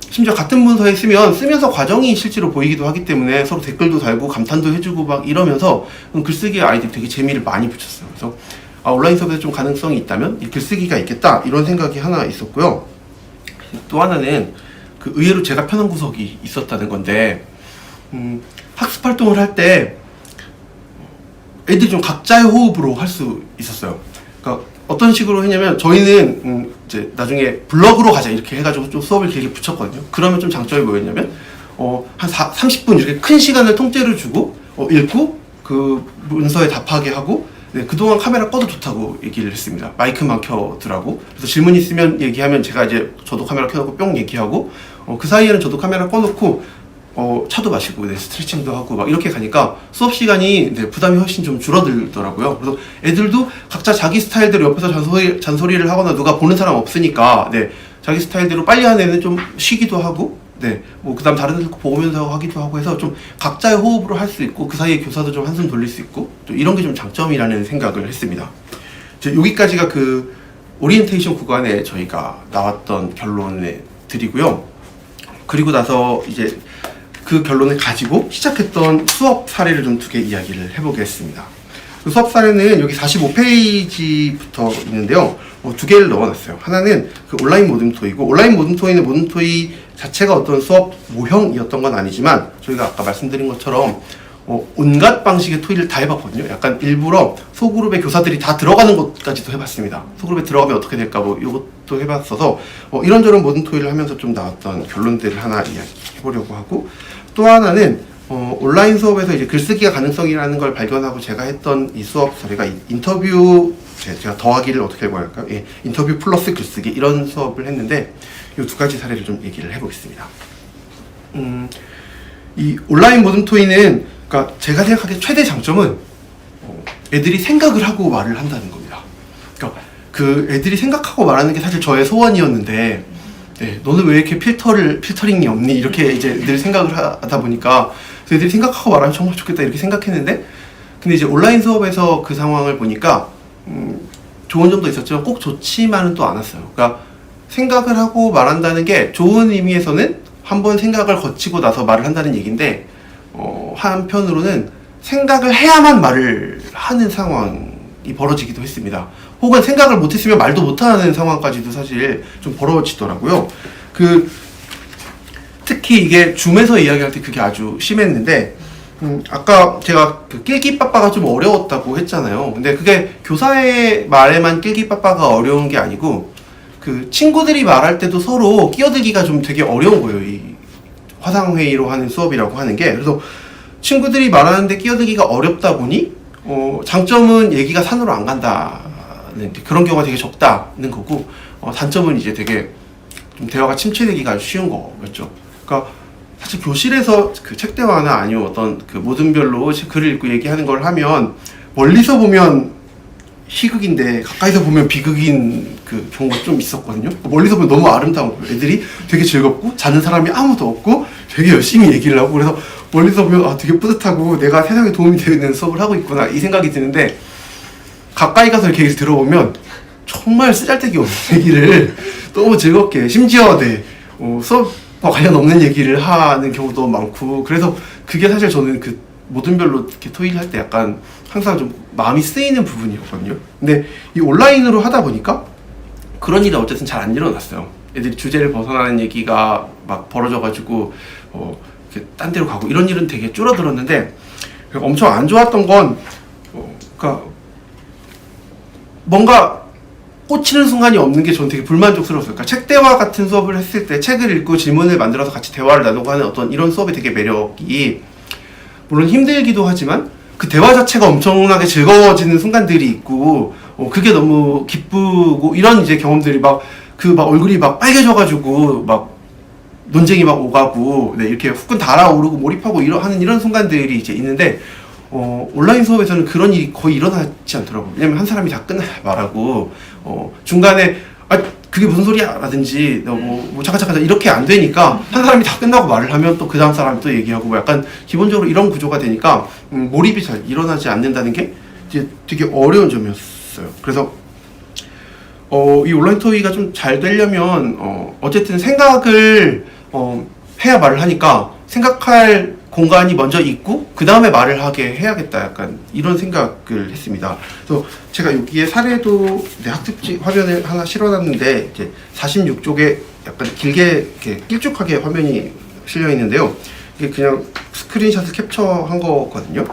심지어 같은 문서에 쓰면서 과정이 실제로 보이기도 하기 때문에 서로 댓글도 달고 감탄도 해주고 막 이러면서 글쓰기에 아이들이 되게 재미를 많이 붙였어요. 그래서 온라인 수업에서 좀 가능성이 있다면 이 글쓰기가 있겠다 이런 생각이 하나 있었고요. 또 하나는 의외로 제가 편한 구석이 있었다는 건데, 학습 활동을 할 때 애들이 좀 각자의 호흡으로 할 수 있었어요. 그러니까 어떤 식으로 했냐면 저희는 이제 나중에 블럭으로 가자 이렇게 해가지고 좀 수업을 길게 붙였거든요. 그러면 좀 장점이 뭐였냐면 한 30분 이렇게 큰 시간을 통째로 주고 읽고 그 문서에 답하게 하고, 그동안 카메라 꺼도 좋다고 얘기를 했습니다. 마이크만 켜두라고. 그래서 질문 있으면 얘기하면 저도 카메라 켜놓고 뿅 얘기하고, 그 사이에는 저도 카메라 꺼놓고 차도 마시고 스트레칭도 하고 막 이렇게 가니까 수업 시간이 부담이 훨씬 좀 줄어들더라고요. 그래서 애들도 각자 자기 스타일대로 옆에서 잔소리를 하거나 누가 보는 사람 없으니까 자기 스타일대로 빨리 하는 애는 좀 쉬기도 하고, 네, 뭐 그다음 다른 애들 거 보면서 하기도 하고 해서 좀 각자의 호흡으로 할 수 있고 그 사이에 교사도 좀 한숨 돌릴 수 있고 좀 이런 게 좀 장점이라는 생각을 했습니다. 여기까지가 그 오리엔테이션 구간에 저희가 나왔던 결론들이고요. 그리고 나서 이제 그 결론을 가지고 시작했던 수업 사례를 좀 2개 이야기를 해보겠습니다. 그 수업 사례는 여기 45페이지부터 있는데요. 2개를 넣어놨어요. 하나는 그 온라인 모듬토이고, 온라인 모듬토이는 모듬토이 자체가 어떤 수업 모형이었던 건 아니지만 저희가 아까 말씀드린 것처럼 온갖 방식의 토의를 다 해봤거든요. 약간 일부러 소그룹의 교사들이 다 들어가는 것까지도 해봤습니다. 소그룹에 들어가면 어떻게 될까 뭐 이것도 해봤어서 이런저런 모든 토의를 하면서 좀 나왔던 결론들을 하나 이야기해보려고 하고, 또 하나는 온라인 수업에서 이제 글쓰기가 가능성이라는 걸 발견하고 제가 했던 이 수업 사례가 인터뷰, 제가 더하기를 어떻게 할까요? 예, 인터뷰 플러스 글쓰기 이런 수업을 했는데 이 2가지 사례를 좀 얘기를 해보겠습니다. 이 온라인 모든 토의는 그러니까 제가 생각하기에 최대 장점은 애들이 생각을 하고 말을 한다는 겁니다. 그러니까 그 애들이 생각하고 말하는 게 사실 저의 소원이었는데, 네, 너는 왜 이렇게 필터링이 없니? 이렇게 이제 늘 생각을 하다 보니까 애들이 생각하고 말하면 정말 좋겠다 이렇게 생각했는데, 근데 이제 온라인 수업에서 그 상황을 보니까 좋은 점도 있었지만 꼭 좋지만은 또 않았어요. 그러니까 생각을 하고 말한다는 게 좋은 의미에서는 한번 생각을 거치고 나서 말을 한다는 얘기인데, 한편으로는 생각을 해야만 말을 하는 상황이 벌어지기도 했습니다. 혹은 생각을 못했으면 말도 못하는 상황까지도 사실 좀 벌어지더라고요. 특히 이게 줌에서 이야기할 때 그게 아주 심했는데, 아까 제가 그 낄끼빠빠가 좀 어려웠다고 했잖아요. 근데 그게 교사의 말에만 낄끼빠빠가 어려운 게 아니고 그 친구들이 말할 때도 서로 끼어들기가 좀 되게 어려운 거예요. 이 화상회의로 하는 수업이라고 하는 게. 그래서 친구들이 말하는데 끼어들기가 어렵다 보니 장점은 얘기가 산으로 안 간다는 그런 경우가 되게 적다는 거고, 단점은 이제 되게 좀 대화가 침체되기가 쉬운 거였죠. 그러니까 사실 교실에서 그 책 대화나 아니면 어떤 그 모든별로 글을 읽고 얘기하는 걸 하면 멀리서 보면 희극인데 가까이서 보면 비극인 그 경우가 좀 있었거든요. 멀리서 보면 너무 아름다운 거예요. 애들이 되게 즐겁고 자는 사람이 아무도 없고 되게 열심히 얘기를 하고, 그래서 멀리서 보면 되게 뿌듯하고 내가 세상에 도움이 되는 수업을 하고 있구나 이 생각이 드는데, 가까이 가서 이렇게 들어보면 정말 쓰잘데기 없는 얘기를 너무 즐겁게, 심지어 수업과 관련 없는 얘기를 하는 경우도 많고, 그래서 그게 사실 저는 그 모든별로 이렇게 토의를 할 때 약간 항상 좀 마음이 쓰이는 부분이었거든요. 근데 이 온라인으로 하다 보니까 그런 일이 어쨌든 잘 안 일어났어요. 애들이 주제를 벗어나는 얘기가 막 벌어져가지고 이렇게 딴 데로 가고 이런 일은 되게 줄어들었는데, 엄청 안 좋았던 건 그러니까 뭔가 꽂히는 순간이 없는 게 저는 되게 불만족스러웠어요. 그러니까 책 대화 같은 수업을 했을 때 책을 읽고 질문을 만들어서 같이 대화를 나누고 하는 어떤 이런 수업의 되게 매력이, 물론 힘들기도 하지만 그 대화 자체가 엄청나게 즐거워지는 순간들이 있고, 그게 너무 기쁘고, 이런 이제 경험들이 막 얼굴이 막 빨개져가지고 막 논쟁이 막 오가고, 네, 이렇게 후끈 달아오르고 몰입하고 하는 이런 순간들이 이제 있는데, 온라인 수업에서는 그런 일이 거의 일어나지 않더라고요. 왜냐면 한 사람이 다 끝나야 말하고, 중간에 그게 무슨 소리야? 라든지, 잠깐, 이렇게 안 되니까, 한 사람이 다 끝나고 말을 하면 또 그 다음 사람이 또 얘기하고, 약간, 기본적으로 이런 구조가 되니까, 몰입이 잘 일어나지 않는다는 게, 이제 되게 어려운 점이었어요. 그래서, 이 온라인 토의가 좀 잘 되려면, 어쨌든 생각을, 해야 말을 하니까, 생각할 공간이 먼저 있고 그 다음에 말을 하게 해야겠다, 약간 이런 생각을 했습니다. 그래서 제가 여기에 사례도 학습지 화면을 하나 실어놨는데, 이제 46쪽에 약간 길게 이렇게 길쭉하게 화면이 실려 있는데요. 이게 그냥 스크린샷을 캡처한 거거든요.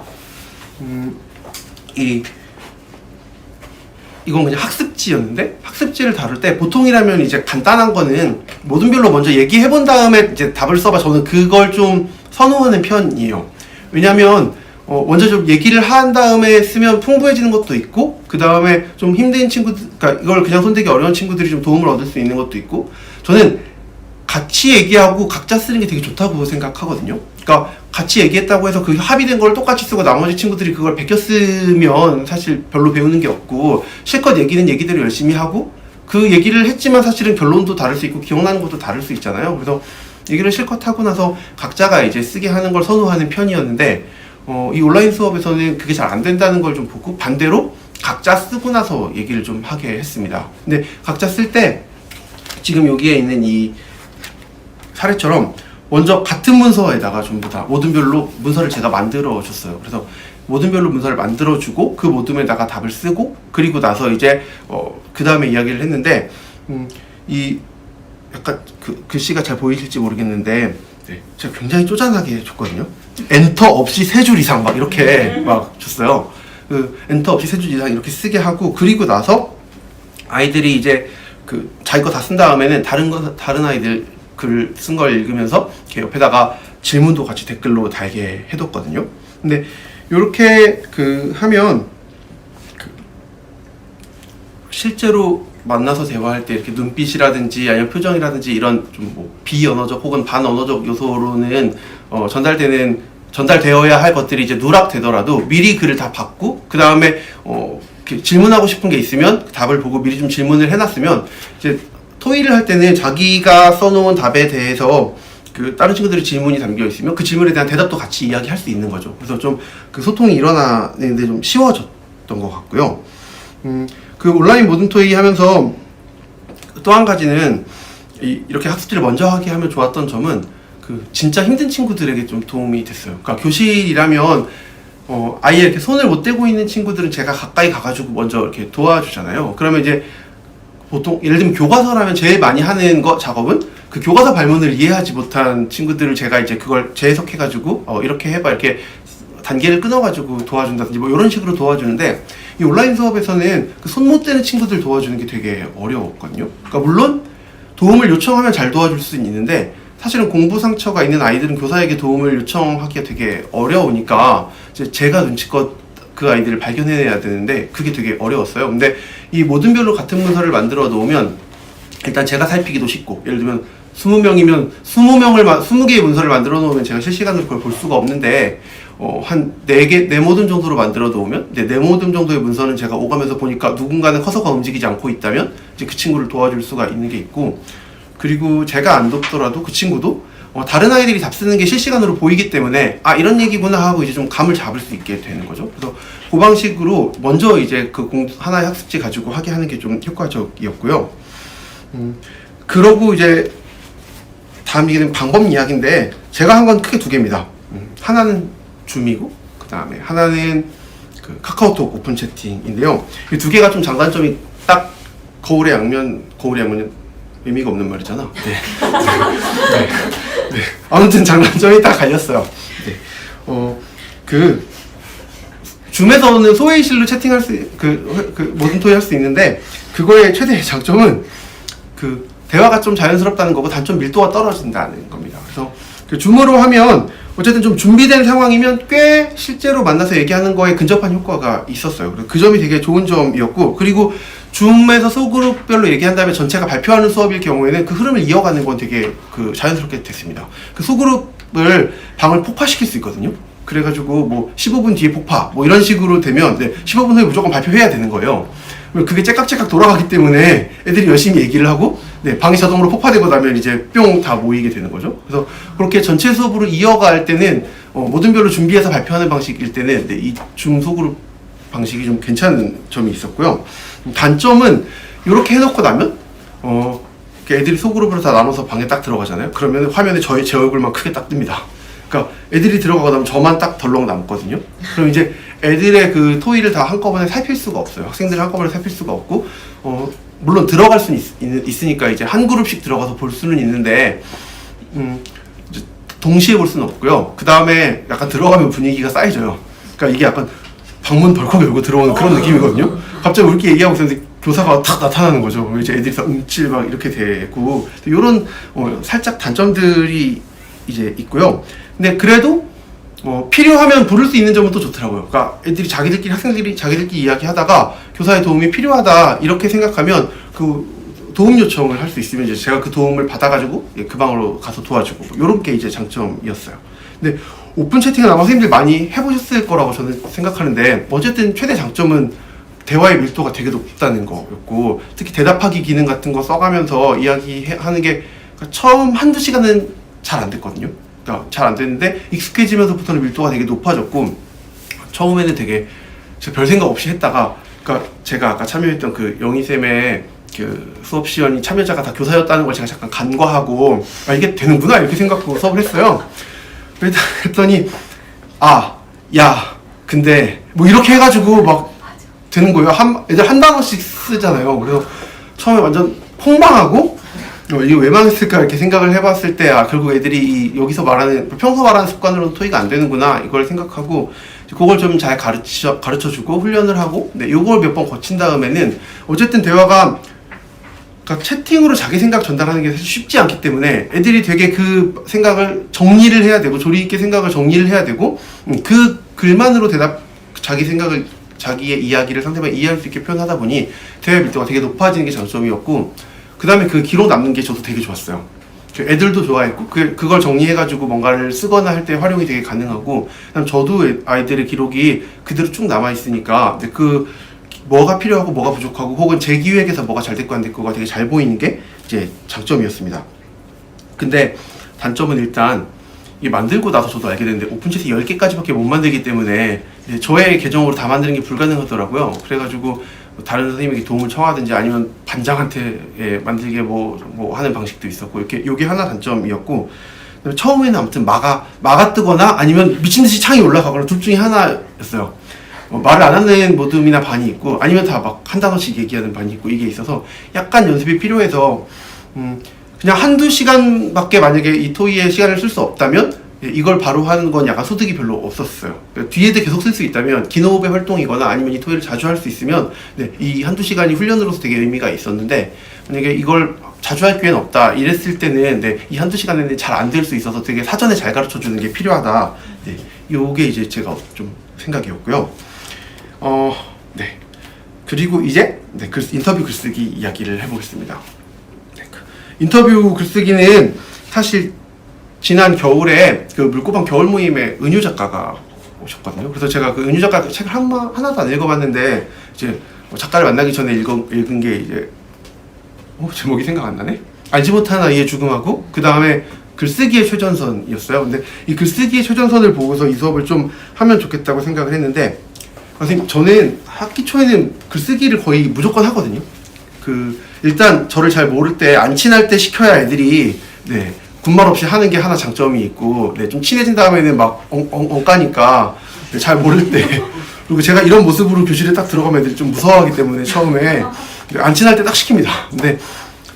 이건 그냥 학습지였는데, 학습지를 다룰 때 보통이라면 이제 간단한 거는 모든별로 먼저 얘기해 본 다음에 이제 답을 써봐. 저는 그걸 좀 선호하는 편이에요. 왜냐면 먼저 좀 얘기를 한 다음에 쓰면 풍부해지는 것도 있고, 그 다음에 좀 힘든 친구들, 그러니까 이걸 그냥 손대기 어려운 친구들이 좀 도움을 얻을 수 있는 것도 있고, 저는 같이 얘기하고 각자 쓰는 게 되게 좋다고 생각하거든요. 그러니까 같이 얘기했다고 해서 그 합의된 걸 똑같이 쓰고 나머지 친구들이 그걸 베껴 쓰면 사실 별로 배우는 게 없고, 실컷 얘기는 얘기대로 열심히 하고, 그 얘기를 했지만 사실은 결론도 다를 수 있고 기억나는 것도 다를 수 있잖아요. 그래서 얘기를 실컷 하고 나서 각자가 이제 쓰게 하는 걸 선호하는 편이었는데 이 온라인 수업에서는 그게 잘 안 된다는 걸 좀 보고 반대로 각자 쓰고 나서 얘기를 좀 하게 했습니다. 근데 각자 쓸 때 지금 여기에 있는 이 사례처럼 먼저 같은 문서에다가 전부 다 모둠별로 문서를 제가 만들어 줬어요. 그래서 모둠별로 문서를 만들어 주고 그 모둠에다가 답을 쓰고 그리고 나서 이제 그 다음에 이야기를 했는데 이 약간 그 글씨가 잘 보이실지 모르겠는데 네, 제가 굉장히 쪼잔하게 줬거든요. 엔터 없이 3줄 이상 막 이렇게 막 줬어요. 그 엔터 없이 3줄 이상 이렇게 쓰게 하고 그리고 나서 아이들이 이제 그 자기 거 다 쓴 다음에는 다른 아이들 글 쓴 걸 읽으면서 이렇게 옆에다가 질문도 같이 댓글로 달게 해뒀거든요. 근데 이렇게 그 하면 그 실제로 만나서 대화할 때 이렇게 눈빛이라든지 아니면 표정이라든지 이런 좀 뭐 비언어적 혹은 반언어적 요소로는 전달되어야 할 것들이 이제 누락되더라도 미리 글을 다 받고 그 다음에 질문하고 싶은 게 있으면 답을 보고 미리 좀 질문을 해놨으면 이제 토의를 할 때는 자기가 써놓은 답에 대해서 그 다른 친구들의 질문이 담겨 있으면 그 질문에 대한 대답도 같이 이야기할 수 있는 거죠. 그래서 좀 그 소통이 일어나는데 좀 쉬워졌던 것 같고요. 그 온라인 모든 토의 하면서 또 한 가지는 이렇게 학습지를 먼저 하게 하면 좋았던 점은 그 진짜 힘든 친구들에게 좀 도움이 됐어요. 그러니까 교실이라면 아예 이렇게 손을 못 대고 있는 친구들은 제가 가까이 가가지고 먼저 이렇게 도와주잖아요. 그러면 이제 보통 예를 들면 교과서라면 제일 많이 하는 작업은 그 교과서 발문을 이해하지 못한 친구들을 제가 이제 그걸 재해석해가지고 이렇게 해봐 이렇게 단계를 끊어가지고 도와준다든지 뭐 이런 식으로 도와주는데 이 온라인 수업에서는 그 손 못 대는 친구들 도와주는 게 되게 어려웠거든요. 그러니까 물론 도움을 요청하면 잘 도와줄 수는 있는데 사실은 공부 상처가 있는 아이들은 교사에게 도움을 요청하기가 되게 어려우니까 이제 제가 눈치껏 그 아이들을 발견해내야 되는데 그게 되게 어려웠어요. 근데 이 모둠별로 같은 문서를 만들어 놓으면 일단 제가 살피기도 쉽고 예를 들면 20명이면 20개의 문서를 만들어 놓으면 제가 실시간으로 그걸 볼 수가 없는데 한 4개, 4모둠 정도로 만들어 놓으면 4모둠 정도의 문서는 제가 오가면서 보니까 누군가는 커서가 움직이지 않고 있다면 이제 그 친구를 도와줄 수가 있는 게 있고 그리고 제가 안 돕더라도 그 친구도 다른 아이들이 답 쓰는 게 실시간으로 보이기 때문에 아 이런 얘기구나 하고 이제 좀 감을 잡을 수 있게 되는 거죠. 그래서 그 방식으로 먼저 이제 그 하나의 학습지 가지고 하게 하는 게 좀 효과적이었고요. 그러고 이제 다음 얘기는 방법 이야기인데 제가 한 건 크게 2개입니다. 하나는 줌이고 그 다음에 하나는 그 카카오톡 오픈 채팅인데요. 이 2개가 좀 장단점이 딱 거울의 양면은 의미가 없는 말이잖아. 네. 네. 아무튼 장단점이 딱 갈렸어요. 네. 그 줌에서는 소회의실로 채팅할 모든 토의 할 수 있는데 그거의 최대 장점은 그 대화가 좀 자연스럽다는 거고 단점 밀도가 떨어진다는 겁니다. 그래서 그 줌으로 하면 어쨌든 좀 준비된 상황이면 꽤 실제로 만나서 얘기하는 거에 근접한 효과가 있었어요. 그래서 그 점이 되게 좋은 점이었고 그리고 줌에서 소그룹별로 얘기한 다음에 전체가 발표하는 수업일 경우에는 그 흐름을 이어가는 건 되게 자연스럽게 됐습니다. 그 소그룹을 방을 폭파시킬 수 있거든요. 그래가지고 뭐 15분 뒤에 폭파 뭐 이런 식으로 되면 15분 후에 무조건 발표해야 되는 거예요. 그게 째깍째깍 돌아가기 때문에 애들이 열심히 얘기를 하고 방이 자동으로 폭파되고 나면 이제 뿅 다 모이게 되는 거죠. 그래서 그렇게 전체 수업으로 이어갈 때는 모둠별로 준비해서 발표하는 방식일 때는 이 줌 소그룹 방식이 좀 괜찮은 점이 있었고요. 단점은 이렇게 해놓고 나면 애들이 소그룹으로 다 나눠서 방에 딱 들어가잖아요. 그러면 화면에 제 얼굴만 크게 딱 뜹니다. 그러니까 애들이 들어가고 나면 저만 딱 덜렁 남거든요. 그럼 이제 애들의 그 토의를 다 한꺼번에 살필 수가 없어요. 학생들을 한꺼번에 살필 수가 없고 물론 들어갈 수는 있으니까 이제 한 그룹씩 들어가서 볼 수는 있는데 이제 동시에 볼 수는 없고요. 그 다음에 약간 들어가면 분위기가 쌓여져요. 그러니까 이게 약간 방문 덜컥 열고 들어오는 그런 느낌이거든요. 갑자기 우리끼리 얘기하고 있었는데 교사가 탁 나타나는 거죠. 이제 애들이 다 움찔 막 이렇게 되고 이런 살짝 단점들이 이제 있고요. 근데 그래도 필요하면 부를 수 있는 점은 또 좋더라고요. 그러니까 학생들이 자기들끼리 이야기하다가 교사의 도움이 필요하다 이렇게 생각하면 그 도움 요청을 할 수 있으면 이제 제가 그 도움을 받아가지고 그 방으로 가서 도와주고 이런 게 이제 장점이었어요. 근데 오픈 채팅은 아마 선생님들 많이 해보셨을 거라고 저는 생각하는데 어쨌든 최대 장점은 대화의 밀도가 되게 높다는 거였고 특히 대답하기 기능 같은 거 써가면서 이야기하는 게 처음 한두 시간은 잘 안 됐거든요. 그러니까 잘 안 됐는데 익숙해지면서부터는 밀도가 되게 높아졌고 처음에는 되게 별 생각 없이 했다가 그러니까 제가 아까 참여했던 그 영희쌤의 그 수업 시연이 참여자가 다 교사였다는 걸 제가 잠깐 간과하고 아 이게 되는구나 이렇게 생각하고 수업을 했어요. 그랬더니 야 근데 뭐 이렇게 해가지고 막 되는 거예요. 애들 한 단어씩 쓰잖아요. 그래서 처음에 완전 폭망하고 이게 왜 망했을까 이렇게 생각을 해봤을 때 결국 애들이 여기서 말하는 평소 말하는 습관으로는 토익 안 되는구나 이걸 생각하고 그걸 좀 잘 가르쳐주고 훈련을 하고 요걸 몇 번 거친 다음에는 어쨌든 대화가 그러니까 채팅으로 자기 생각 전달하는 게 사실 쉽지 않기 때문에 애들이 되게 그 생각을 정리를 해야 되고 조리 있게 생각을 정리를 해야 되고 그 글만으로 자기의 이야기를 상대방이 이해할 수 있게 표현하다 보니 대화 밀도가 되게 높아지는 게 장점이었고 그 다음에 그 기록 남는 게 저도 되게 좋았어요. 애들도 좋아했고 그걸 정리해가지고 뭔가를 쓰거나 할 때 활용이 되게 가능하고 그다음 저도 아이들의 기록이 그대로 쭉 남아있으니까 뭐가 필요하고 뭐가 부족하고 혹은 제 기획에서 뭐가 잘 됐고 안 됐고가 되게 잘 보이는 게 이제 장점이었습니다. 근데 단점은 일단 이게 만들고 나서 저도 알게 됐는데 오픈챗이 10개까지밖에 못 만들기 때문에 저의 계정으로 다 만드는 게 불가능하더라고요. 그래가지고 다른 선생님에게 도움을 청하든지 아니면 반장한테 만들게 뭐 하는 방식도 있었고 이렇게 요게 하나 단점이었고 처음에는 아무튼 막아 뜨거나 아니면 미친듯이 창이 올라가거나 둘 중에 하나였어요. 말을 안 하는 모듬이나 반이 있고 아니면 다 막 한 단어씩 얘기하는 반이 있고 이게 있어서 약간 연습이 필요해서 그냥 한두 시간밖에 만약에 이 토이에 시간을 쓸 수 없다면 이걸 바로 하는 건 약간 소득이 별로 없었어요. 그러니까 뒤에도 계속 쓸 수 있다면 기노업의 활동이거나 아니면 이 토이를 자주 할 수 있으면 이 한두 시간이 훈련으로서 되게 의미가 있었는데 만약에 이걸 자주 할 기회는 없다 이랬을 때는 이 한두 시간에는 잘 안 될 수 있어서 되게 사전에 잘 가르쳐 주는 게 필요하다. 요게 이제 제가 좀 생각이었고요. 그리고 이제 인터뷰 글쓰기 이야기를 해보겠습니다. 인터뷰 글쓰기는 사실 지난 겨울에 그 물고방 겨울 모임에 은유 작가가 오셨거든요. 그래서 제가 그 은유 작가 책을 하나도 안 읽어봤는데 이제 작가를 만나기 전에 읽은 게 이제 제목이 생각 안 나네. 알지 못한 아이의 죽음하고 그 다음에 글쓰기의 최전선이었어요. 근데 이 글쓰기의 최전선을 보고서 이 수업을 좀 하면 좋겠다고 생각을 했는데 선생님 저는 학기 초에는 글쓰기를 거의 무조건 하거든요. 일단 저를 잘 모를 때 안 친할 때 시켜야 애들이 군말 없이 하는 게 하나 장점이 있고 좀 친해진 다음에는 막 엉까니까 잘 모를 때 그리고 제가 이런 모습으로 교실에 딱 들어가면 애들이 좀 무서워하기 때문에 처음에 안 친할 때 딱 시킵니다. 근데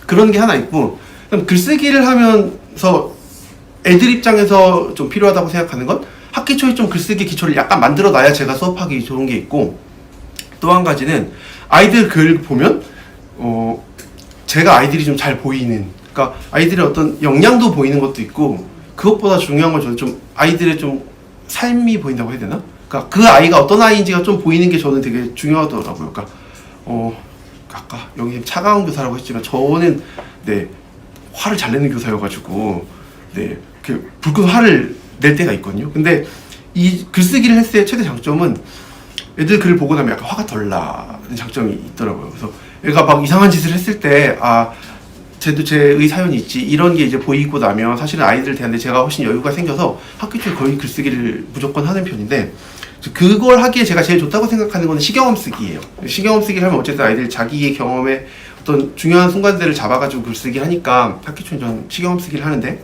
그런 게 하나 있고 글쓰기를 하면서 애들 입장에서 좀 필요하다고 생각하는 건 학기 초에 좀 글쓰기 기초를 약간 만들어 놔야 제가 수업하기 좋은 게 있고 또 한 가지는 아이들 글 보면 제가 아이들이 좀 잘 보이는 그러니까 아이들의 어떤 역량도 보이는 것도 있고 그것보다 중요한 건 저는 좀 아이들의 좀 삶이 보인다고 해야 되나? 그러니까 그 아이가 어떤 아이인지가 좀 보이는 게 저는 되게 중요하더라고요. 그러니까 아까 여기 차가운 교사라고 했지만 저는 화를 잘 내는 교사여가지고 불끈 화를 낼 때가 있거든요. 근데 이 글쓰기를 했을 때 최대 장점은 애들 글을 보고 나면 약간 화가 덜 나는 장점이 있더라고요. 그래서 애가 막 이상한 짓을 했을 때 쟤도 쟤의 사연이 있지 이런 게 이제 보이고 나면 사실은 아이들 대한테 제가 훨씬 여유가 생겨서 학기 초에 거의 글쓰기를 무조건 하는 편인데 그걸 하기에 제가 제일 좋다고 생각하는 건 시경험 쓰기예요. 시경험 쓰기를 하면 어쨌든 아이들이 자기의 경험에 어떤 중요한 순간들을 잡아가지고 글쓰기 하니까 학기 초에 저는 시경험 쓰기를 하는데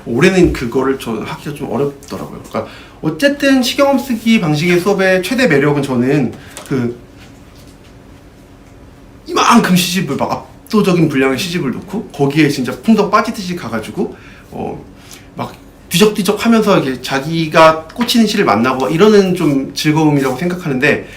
올해는 그거를 저 하기가 좀 어렵더라고요. 그러니까 어쨌든 시경험 쓰기 방식의 수업의 최대 매력은 저는 이만큼 시집을 막 압도적인 분량의 시집을 놓고 거기에 진짜 풍덩 빠지듯이 가가지고 막 뒤적뒤적 하면서 이렇게 자기가 꽂히는 시를 만나고 이러는 좀 즐거움이라고 생각하는데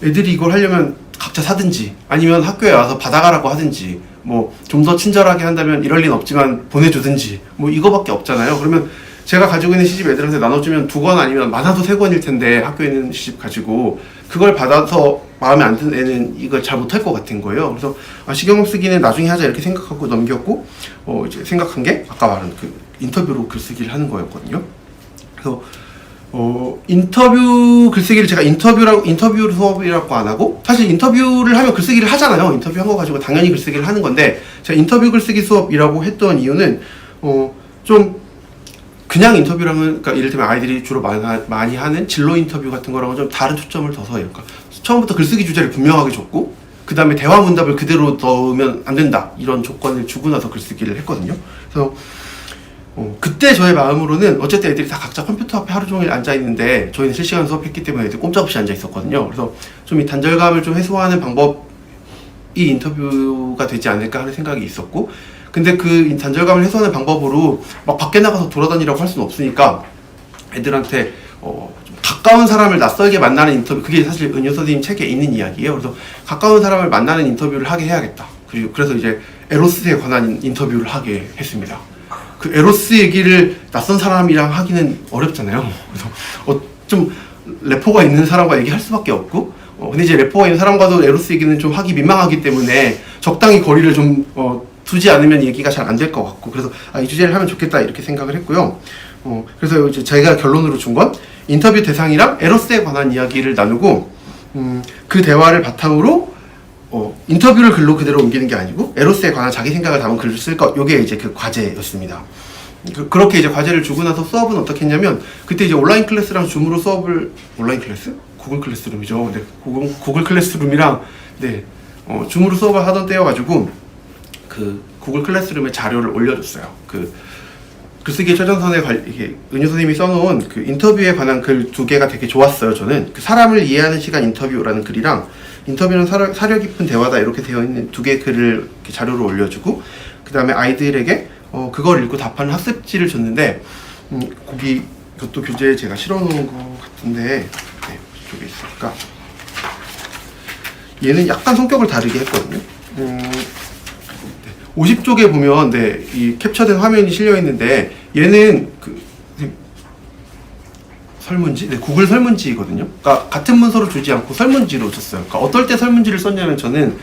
애들이 이걸 하려면 각자 사든지 아니면 학교에 와서 받아가라고 하든지 뭐 좀 더 친절하게 한다면 이럴 리는 없지만 보내주든지 뭐 이거밖에 없잖아요. 그러면 제가 가지고 있는 시집 애들한테 나눠주면 2권 아니면 많아도 3권일 텐데 학교에 있는 시집 가지고 그걸 받아서 마음에 안 드는 애는 이걸 잘 못할 것 같은 거예요. 그래서 시경험 쓰기는 나중에 하자 이렇게 생각하고 넘겼고 이제 생각한 게 아까 말한 그 인터뷰로 글쓰기를 하는 거였거든요. 그래서 인터뷰 글쓰기를 제가 인터뷰 수업이라고 안 하고 사실 인터뷰를 하면 글쓰기를 하잖아요. 인터뷰 한 거 가지고 당연히 글쓰기를 하는 건데 제가 인터뷰 글쓰기 수업이라고 했던 이유는 좀 그냥 인터뷰랑은, 그러니까 이를테면 아이들이 주로 많이 하는 진로 인터뷰 같은 거랑은 좀 다른 초점을 둬서, 그러니까 처음부터 글쓰기 주제를 분명하게 줬고, 그 다음에 대화 문답을 그대로 넣으면 안 된다, 이런 조건을 주고 나서 글쓰기를 했거든요. 그래서 그때 저의 마음으로는 어쨌든 애들이 다 각자 컴퓨터 앞에 하루 종일 앉아 있는데 저희는 실시간 수업했기 때문에 애들 꼼짝없이 앉아 있었거든요. 그래서 좀 이 단절감을 좀 해소하는 방법이 인터뷰가 되지 않을까 하는 생각이 있었고, 근데 그 단절감을 해소하는 방법으로 막 밖에 나가서 돌아다니라고 할 수는 없으니까 애들한테 좀 가까운 사람을 낯설게 만나는 인터뷰, 그게 사실 은유 선생님 책에 있는 이야기예요. 그래서 가까운 사람을 만나는 인터뷰를 하게 해야겠다. 그래서 이제 에로스에 관한 인터뷰를 하게 했습니다. 그 에로스 얘기를 낯선 사람이랑 하기는 어렵잖아요. 그래서 좀 래퍼가 있는 사람과 얘기할 수밖에 없고, 근데 이제 래퍼가 있는 사람과도 에로스 얘기는 좀 하기 민망하기 때문에 적당히 거리를 좀 두지 않으면 얘기가 잘 안 될 것 같고, 그래서 이 주제를 하면 좋겠다 이렇게 생각을 했고요. 그래서 이제 제가 결론으로 준 건 인터뷰 대상이랑 에로스에 관한 이야기를 나누고, 그 대화를 바탕으로 인터뷰를 글로 그대로 옮기는 게 아니고 에로스에 관한 자기 생각을 담은 글을 쓸 것, 요게 이제 그 과제였습니다. 그렇게 이제 과제를 주고 나서 수업은 어떻게 했냐면, 그때 이제 온라인 클래스랑 줌으로 수업을, 온라인 클래스? 구글 클래스룸이죠. 네, 구글 클래스룸이랑, 네, 줌으로 수업을 하던 때여가지고, 그 구글 클래스룸에 자료를 올려줬어요. 그 글쓰기 최전선에 이게 은유 선생님이 써놓은 그 인터뷰에 관한 글 2개가 되게 좋았어요. 저는 그 사람을 이해하는 시간 인터뷰라는 글이랑 인터뷰는 사려 깊은 대화다, 이렇게 되어 있는 2개의 글을 이렇게 자료로 올려주고, 그 다음에 아이들에게 그걸 읽고 답하는 학습지를 줬는데, 거기 이것도 교재에 제가 실어놓은 것 같은데, 네, 이쪽에 있으니까 얘는 약간 성격을 다르게 했거든요. 50쪽에 보면, 네, 이 캡처된 화면이 실려 있는데, 얘는 그 설문지? 네, 구글 설문지거든요. 그러니까 같은 문서로 주지 않고 설문지로 줬어요. 그러니까 어떨 때 설문지를 썼냐면, 저는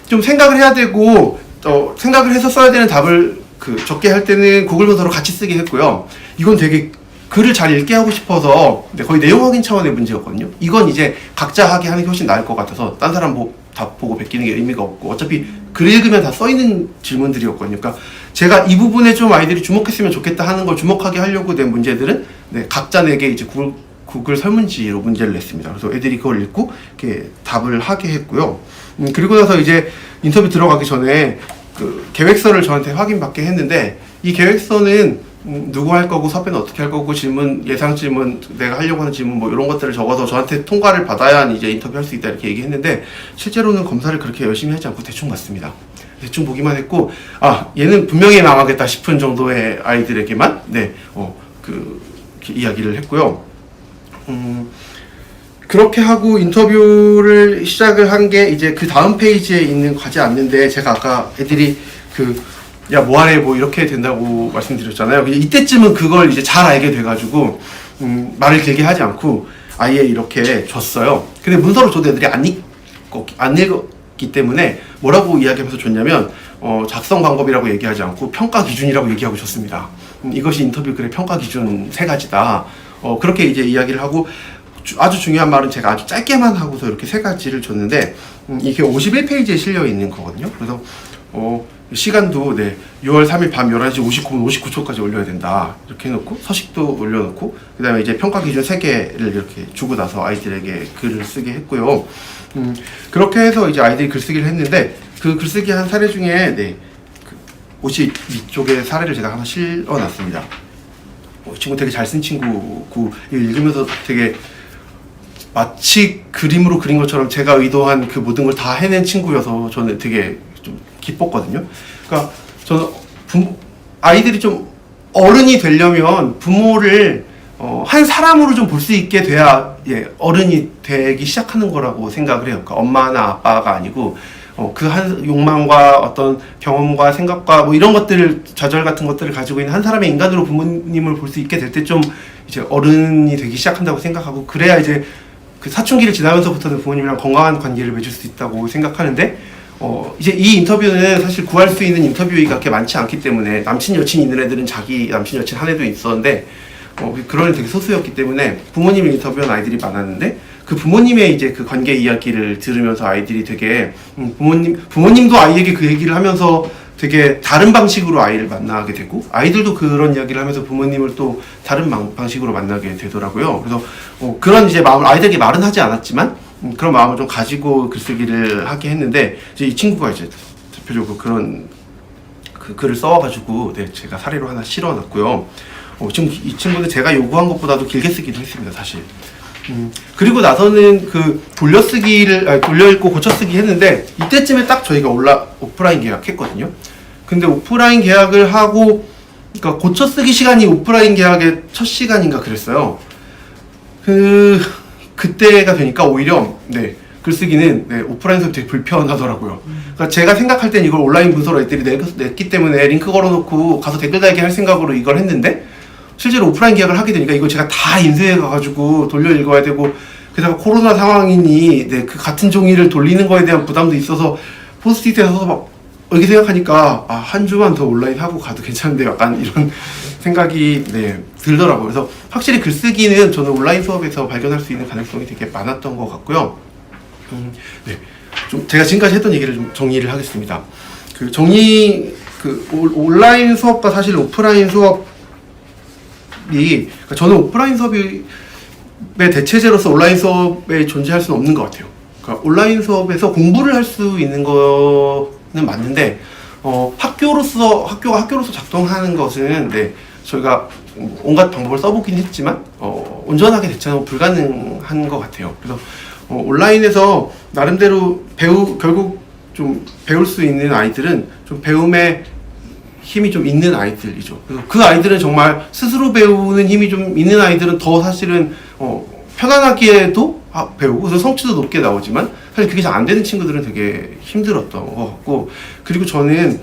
좀 생각을 해야 되고, 생각을 해서 써야 되는 답을 적게 할 때는 구글 문서로 같이 쓰게 했고요. 이건 되게 글을 잘 읽게 하고 싶어서 거의 내용 확인 차원의 문제였거든요. 이건 이제 각자 하게 하는 게 훨씬 나을 것 같아서 딴 사람 답 보고 베끼는 게 의미가 없고, 어차피 글 읽으면 다 써있는 질문들이었거든요. 그러니까 제가 이 부분에 좀 아이들이 주목했으면 좋겠다 하는 걸 주목하게 하려고 낸 문제들은, 네, 각자 내게 이제 구글 설문지로 문제를 냈습니다. 그래서 애들이 그걸 읽고 이렇게 답을 하게 했고요. 그리고 나서 이제 인터뷰 들어가기 전에 그 계획서를 저한테 확인받게 했는데, 이 계획서는 누구 할 거고, 섭외는 어떻게 할 거고, 질문, 예상 질문, 내가 하려고 하는 질문, 뭐 이런 것들을 적어서 저한테 통과를 받아야 이제 인터뷰 할 수 있다, 이렇게 얘기했는데, 실제로는 검사를 그렇게 열심히 하지 않고 대충 봤습니다. 대충 보기만 했고, 얘는 분명히 망하겠다 싶은 정도의 아이들에게만, 네, 이야기를 했고요. 그렇게 하고 인터뷰를 시작을 한 게 이제 그 다음 페이지에 있는 과제 안내인데, 제가 아까 애들이 야 뭐하래 뭐 이렇게 된다고 말씀드렸잖아요. 이때쯤은 그걸 이제 잘 알게 돼가지고 말을 길게 하지 않고 아예 이렇게 줬어요. 근데 문서로 줘도 애들이 안 읽었기 때문에 뭐라고 이야기하면서 줬냐면, 작성 방법이라고 얘기하지 않고 평가 기준이라고 얘기하고 줬습니다. 이것이 인터뷰 글의 평가 기준 3가지다. 그렇게 이제 이야기를 하고, 아주 중요한 말은 제가 아주 짧게만 하고서 이렇게 3가지를 줬는데, 이게 51페이지에 실려 있는 거거든요. 그래서 시간도, 네, 6월 3일 밤 11시 59분 59초까지 올려야 된다, 이렇게 해놓고 서식도 올려놓고, 그 다음에 이제 평가 기준 3개를 이렇게 주고 나서 아이들에게 글을 쓰게 했고요. 그렇게 해서 이제 아이들이 글쓰기를 했는데, 그 글쓰기 한 사례 중에, 네, 52쪽의 사례를 제가 하나 실어놨습니다. 이 친구 되게 잘 쓴 친구고, 읽으면서 되게 마치 그림으로 그린 것처럼 제가 의도한 그 모든 걸 다 해낸 친구여서 저는 되게 좀 기뻤거든요. 그러니까 저는 아이들이 좀 어른이 되려면 부모를 한 사람으로 좀 볼 수 있게 돼야, 예, 어른이 되기 시작하는 거라고 생각을 해요. 그러니까 엄마나 아빠가 아니고 그 한 욕망과 어떤 경험과 생각과 뭐 이런 것들을, 좌절 같은 것들을 가지고 있는 한 사람의 인간으로 부모님을 볼 수 있게 될 때 좀 이제 어른이 되기 시작한다고 생각하고, 그래야 이제 그 사춘기를 지나면서부터는 부모님이랑 건강한 관계를 맺을 수 있다고 생각하는데, 이제 이 인터뷰는 사실 구할 수 있는 인터뷰가 그렇게 많지 않기 때문에, 남친 여친 있는 애들은 자기 남친 여친 한 애도 있었는데, 그런 애 되게 소수였기 때문에 부모님을 인터뷰한 아이들이 많았는데, 그 부모님의 이제 그 관계 이야기를 들으면서 아이들이 되게 부모님도 아이에게 그 얘기를 하면서 되게 다른 방식으로 아이를 만나게 되고 아이들도 그런 이야기를 하면서 부모님을 또 다른 방식으로 만나게 되더라고요. 그래서 그런 이제 마음을 아이들에게 말은 하지 않았지만 그런 마음을 좀 가지고 글쓰기를 하게 했는데 이제 이 친구가 이제 대표적으로 그런 그 글을 써가지고 네, 제가 사례로 하나 실어놨고요. 지금 이 친구는 제가 요구한 것보다도 길게 쓰기도 했습니다, 사실. 그리고 나서는 그 돌려읽고 고쳐쓰기 했는데 이때쯤에 딱 저희가 오프라인 계약했거든요. 근데 오프라인 계약을 하고 그러니까 고쳐쓰기 시간이 오프라인 계약의 첫 시간인가 그랬어요. 그때가 되니까 오히려 네, 글쓰기는 네, 오프라인에서 되게 불편하더라고요. 그러니까 제가 생각할 땐 이걸 온라인 문서로 애들이 냈기 때문에 링크 걸어놓고 가서 댓글 달기 할 생각으로 이걸 했는데 실제로 오프라인 계약을 하게 되니까 이거 제가 다 인쇄해 가가지고 돌려 읽어야 되고 게다가 코로나 상황이니 네, 그 같은 종이를 돌리는 거에 대한 부담도 있어서 포스트잇에 서서 막 이렇게 생각하니까 한 주만 더 온라인 하고 가도 괜찮은데 약간 이런 생각이 네, 들더라고요. 그래서 확실히 글쓰기는 저는 온라인 수업에서 발견할 수 있는 가능성이 되게 많았던 것 같고요. 네, 좀 제가 지금까지 했던 얘기를 좀 정리를 하겠습니다. 온라인 수업과 사실 오프라인 수업이 그러니까 저는 오프라인 수업의 대체제로서 온라인 수업에 존재할 수는 없는 것 같아요. 그러니까 온라인 수업에서 공부를 할 수 있는 거는 맞는데 학교가 학교로서 작동하는 것은 네, 저희가 온갖 방법을 써보긴 했지만 온전하게 대체는 불가능한 것 같아요. 그래서 온라인에서 나름대로 결국 좀 배울 수 있는 아이들은 좀 배움에 힘이 좀 있는 아이들이죠. 그래서 그 아이들은 정말 스스로 배우는 힘이 좀 있는 아이들은 더 사실은 편안하게도 배우고 그래서 성취도 높게 나오지만 사실 그게 잘 안 되는 친구들은 되게 힘들었던 것 같고 그리고 저는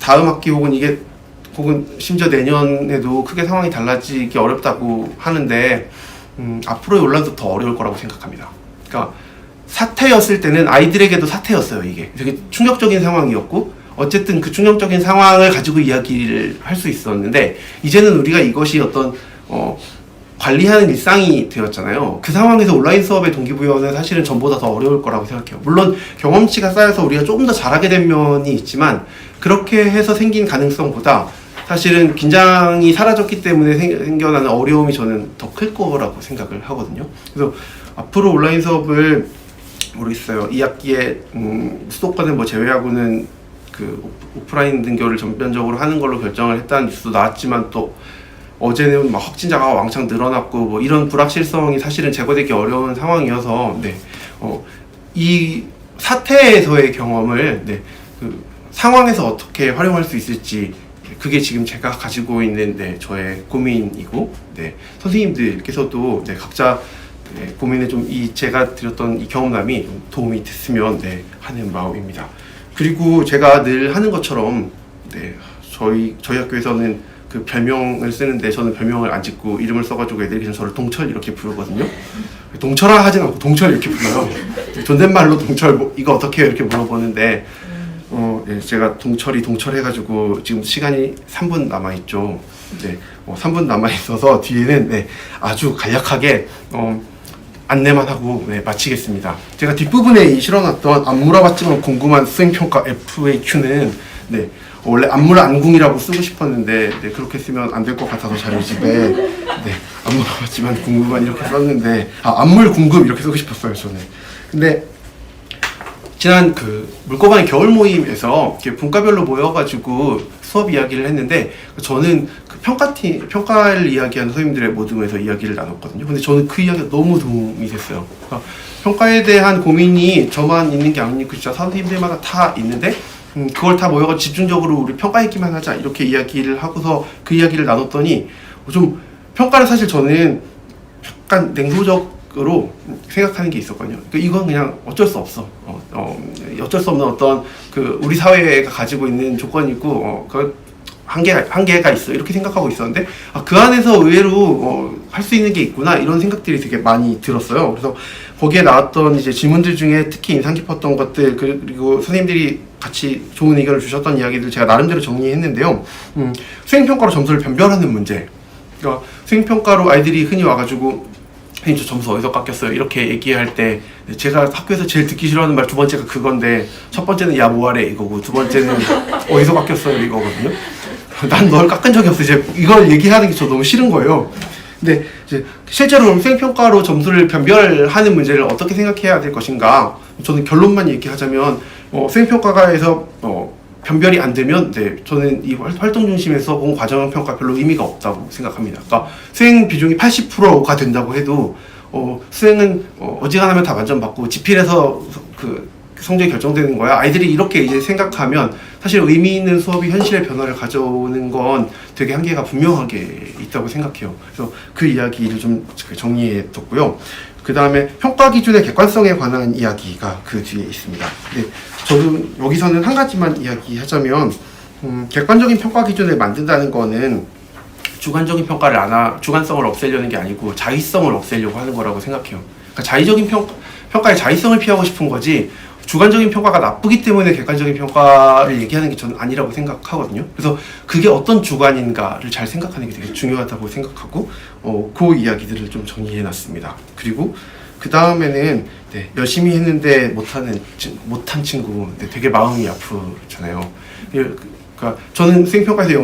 다음 학기 혹은 심지어 내년에도 크게 상황이 달라지기 어렵다고 하는데 앞으로의 온라인 수업 더 어려울 거라고 생각합니다. 그러니까 사태였을 때는 아이들에게도 사태였어요. 이게 되게 충격적인 상황이었고 어쨌든 그 충격적인 상황을 가지고 이야기를 할 수 있었는데 이제는 우리가 이것이 어떤 관리하는 일상이 되었잖아요. 그 상황에서 온라인 수업의 동기부여는 사실은 전보다 더 어려울 거라고 생각해요. 물론 경험치가 쌓여서 우리가 조금 더 잘하게 된 면이 있지만 그렇게 해서 생긴 가능성보다 사실은 긴장이 사라졌기 때문에 생겨나는 어려움이 저는 더 클 거라고 생각을 하거든요. 그래서 앞으로 온라인 수업을 모르겠어요. 2학기에 수도권을 제외하고는 그 오프라인 등교를 전면적으로 하는 걸로 결정을 했다는 뉴스도 나왔지만 또 어제는 막 확진자가 왕창 늘어났고 이런 불확실성이 사실은 제거되기 어려운 상황이어서 네, 이 사태에서의 경험을 네, 그 상황에서 어떻게 활용할 수 있을지 그게 지금 제가 가지고 있는 네, 저의 고민이고 네, 선생님들께서도 네, 각자 네, 고민에 좀 제가 드렸던 이 경험담이 좀 도움이 됐으면 네, 하는 마음입니다. 그리고 제가 늘 하는 것처럼 네, 저희 학교에서는 그 별명을 쓰는데 저는 별명을 안 짓고 이름을 써가지고 애들이 그냥 저를 동철 이렇게 부르거든요. 동철아 하진 않고 동철 이렇게 불러요. 존댓말로 동철 이거 어떻게 해요? 이렇게 물어보는데 네, 제가 동철 해가지고 지금 시간이 3분 남아있죠. 네, 3분 남아있어서 뒤에는 네, 아주 간략하게 안내만 하고 네, 마치겠습니다. 제가 뒷부분에 실어놨던 안 물어봤지만 궁금한 수행평가 FAQ는 네, 원래 안물안궁이라고 쓰고 싶었는데 네, 그렇게 쓰면 안 될 것 같아서 자료집에 네, 안 물어봤지만 궁금한 이렇게 썼는데 안물궁금 이렇게 쓰고 싶었어요 저는. 근데 지난 그 물고반의 겨울 모임에서 이렇게 분과별로 모여가지고 수업 이야기를 했는데 저는 그 평가를 이야기하는 선생님들의 모임에서 이야기를 나눴거든요. 근데 저는 그 이야기가 너무 도움이 됐어요. 그러니까 평가에 대한 고민이 저만 있는 게 아니고 진짜 선생님들마다 다 있는데 그걸 다 모여가지고 집중적으로 우리 평가했기만 하자 이렇게 이야기를 하고서 그 이야기를 나눴더니 좀 평가를 사실 저는 약간 냉소적으로 생각하는 게 있었거든요. 그러니까 이건 그냥 어쩔 수 없어. 어쩔 수 없는 어떤 그 우리 사회가 가지고 있는 조건이고 그 한계가 있어 이렇게 생각하고 있었는데 그 안에서 의외로 할 수 있는 게 있구나 이런 생각들이 되게 많이 들었어요. 그래서 거기에 나왔던 이제 질문들 중에 특히 인상 깊었던 것들 그리고 선생님들이 같이 좋은 의견을 주셨던 이야기들 제가 나름대로 정리했는데요. 수행평가로 점수를 변별하는 문제. 그러니까 수행평가로 아이들이 흔히 와가지고 선생님 저 점수 어디서 깎였어요? 이렇게 얘기할 때 제가 학교에서 제일 듣기 싫어하는 말 두 번째가 그건데, 첫 번째는 야 뭐하래 이거고, 두 번째는 어디서 깎였어요 이거거든요. 난 널 깎은 적이 없어. 이제 이걸 얘기하는 게 저 너무 싫은 거예요. 근데 이제 실제로 수행평가로 점수를 변별하는 문제를 어떻게 생각해야 될 것인가, 저는 결론만 얘기하자면 수행평가가에서 변별이 안 되면 저는 이 활동 중심에서 본 과정 평가 별로 의미가 없다고 생각합니다. 그러니까 수행 비중이 80%가 된다고 해도 수행은 어지간하면 다 만점받고 지필에서 그 성적이 결정되는 거야. 아이들이 이렇게 이제 생각하면 사실 의미 있는 수업이 현실의 변화를 가져오는 건 되게 한계가 분명하게 있다고 생각해요. 그래서 그 이야기를 좀 정리해 뒀고요. 그 다음에 평가 기준의 객관성에 관한 이야기가 그 뒤에 있습니다. 근데 저도 여기서는 한 가지만 이야기하자면, 객관적인 평가 기준을 만든다는 거는 주관적인 평가를 주관성을 없애려는 게 아니고 자의성을 없애려고 하는 거라고 생각해요. 그러니까 자의적인 평가의 자의성을 피하고 싶은 거지, 주관적인 평가가 나쁘기 때문에 객관적인 평가를 얘기하는 게 저는 아니라고 생각하거든요. 그래서 그게 어떤 주관인가를 잘 생각하는 게 되게 중요하다고 생각하고, 그 이야기들을 좀 정리해 놨습니다. 그리고 그 다음에는 열심히 했는데 못한 친구, 되게 마음이 아프잖아요. 그러니까 저는 수행평가에서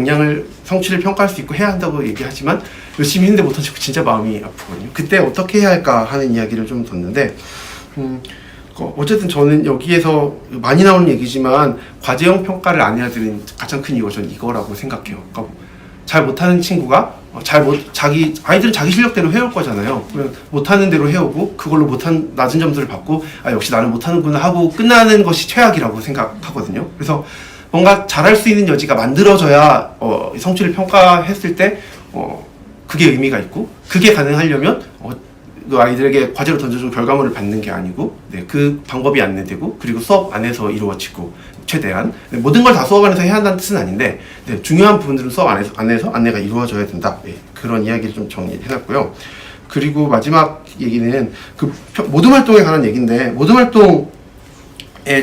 성취를 평가할 수 있고 해야 한다고 얘기하지만, 열심히 했는데 못한 친구 진짜 마음이 아프거든요. 그때 어떻게 해야 할까 하는 이야기를 좀 뒀는데, 어쨌든 저는 여기에서 많이 나오는 얘기지만 과제형 평가를 안 해야 되는 가장 큰 이유가 저는 이거라고 생각해요. 그러니까 잘 못하는 친구가 아이들은 자기 실력대로 해올 거잖아요. 그러면 못하는 대로 해오고 그걸로 낮은 점수를 받고 역시 나는 못하는구나 하고 끝나는 것이 최악이라고 생각하거든요. 그래서 뭔가 잘할 수 있는 여지가 만들어져야 성취를 평가했을 때 그게 의미가 있고, 그게 가능하려면 그 아이들에게 과제로 던져준 결과물을 받는 게 아니고 그 방법이 안내되고, 그리고 수업 안에서 이루어지고, 최대한 모든 걸 다 수업 안에서 해야 한다는 뜻은 아닌데 중요한 부분들은 수업 안에서 안내가 이루어져야 된다. 그런 이야기를 좀 정리해놨고요. 그리고 마지막 얘기는 그 모둠 활동에 관한 얘기인데, 모둠 활동에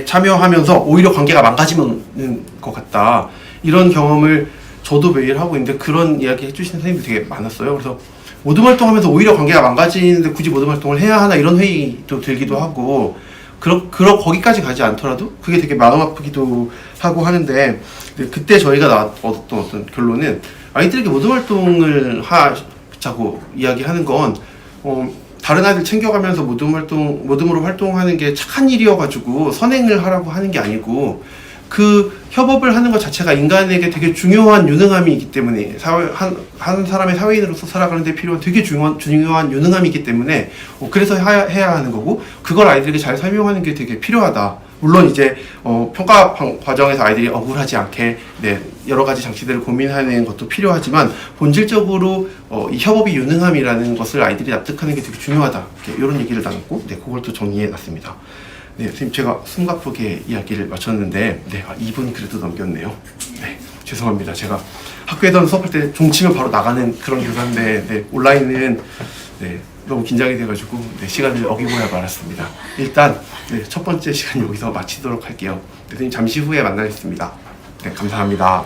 참여하면서 오히려 관계가 망가지는 것 같다, 이런 경험을 저도 매일 하고 있는데 그런 이야기 해주시는 선생님들이 되게 많았어요. 그래서 모둠 활동하면서 오히려 관계가 망가지는데 굳이 모둠 활동을 해야 하나, 이런 회의도 들기도 하고, 거기까지 가지 않더라도 그게 되게 마음 아프기도 하고 하는데, 그때 저희가 얻었던 어떤 결론은, 아이들에게 모둠 활동을 하자고 이야기하는 건 다른 아이들 챙겨가면서 모둠으로 활동하는 게 착한 일이어가지고 선행을 하라고 하는 게 아니고, 그 협업을 하는 것 자체가 인간에게 되게 중요한 유능함이기 때문에, 한 사람의 사회인으로서 살아가는 데 필요한 되게 중요한 유능함이기 때문에 그래서 해야 하는 거고, 그걸 아이들에게 잘 설명하는 게 되게 필요하다. 물론 이제 평가 과정에서 아이들이 억울하지 않게 여러 가지 장치들을 고민하는 것도 필요하지만, 본질적으로 이 협업이 유능함이라는 것을 아이들이 납득하는 게 되게 중요하다. 이런 얘기를 나눴고, 그걸 또 정리해 놨습니다. 선생님, 제가 숨가쁘게 이야기를 마쳤는데 2분 그래도 넘겼네요. 죄송합니다. 제가 학교에서는 수업할 때 종치면 바로 나가는 그런 교사인데 온라인은 너무 긴장이 돼가지고 시간을 어기고야 말았습니다. 일단 첫 번째 시간 여기서 마치도록 할게요. 선생님, 잠시 후에 만나겠습니다. 감사합니다.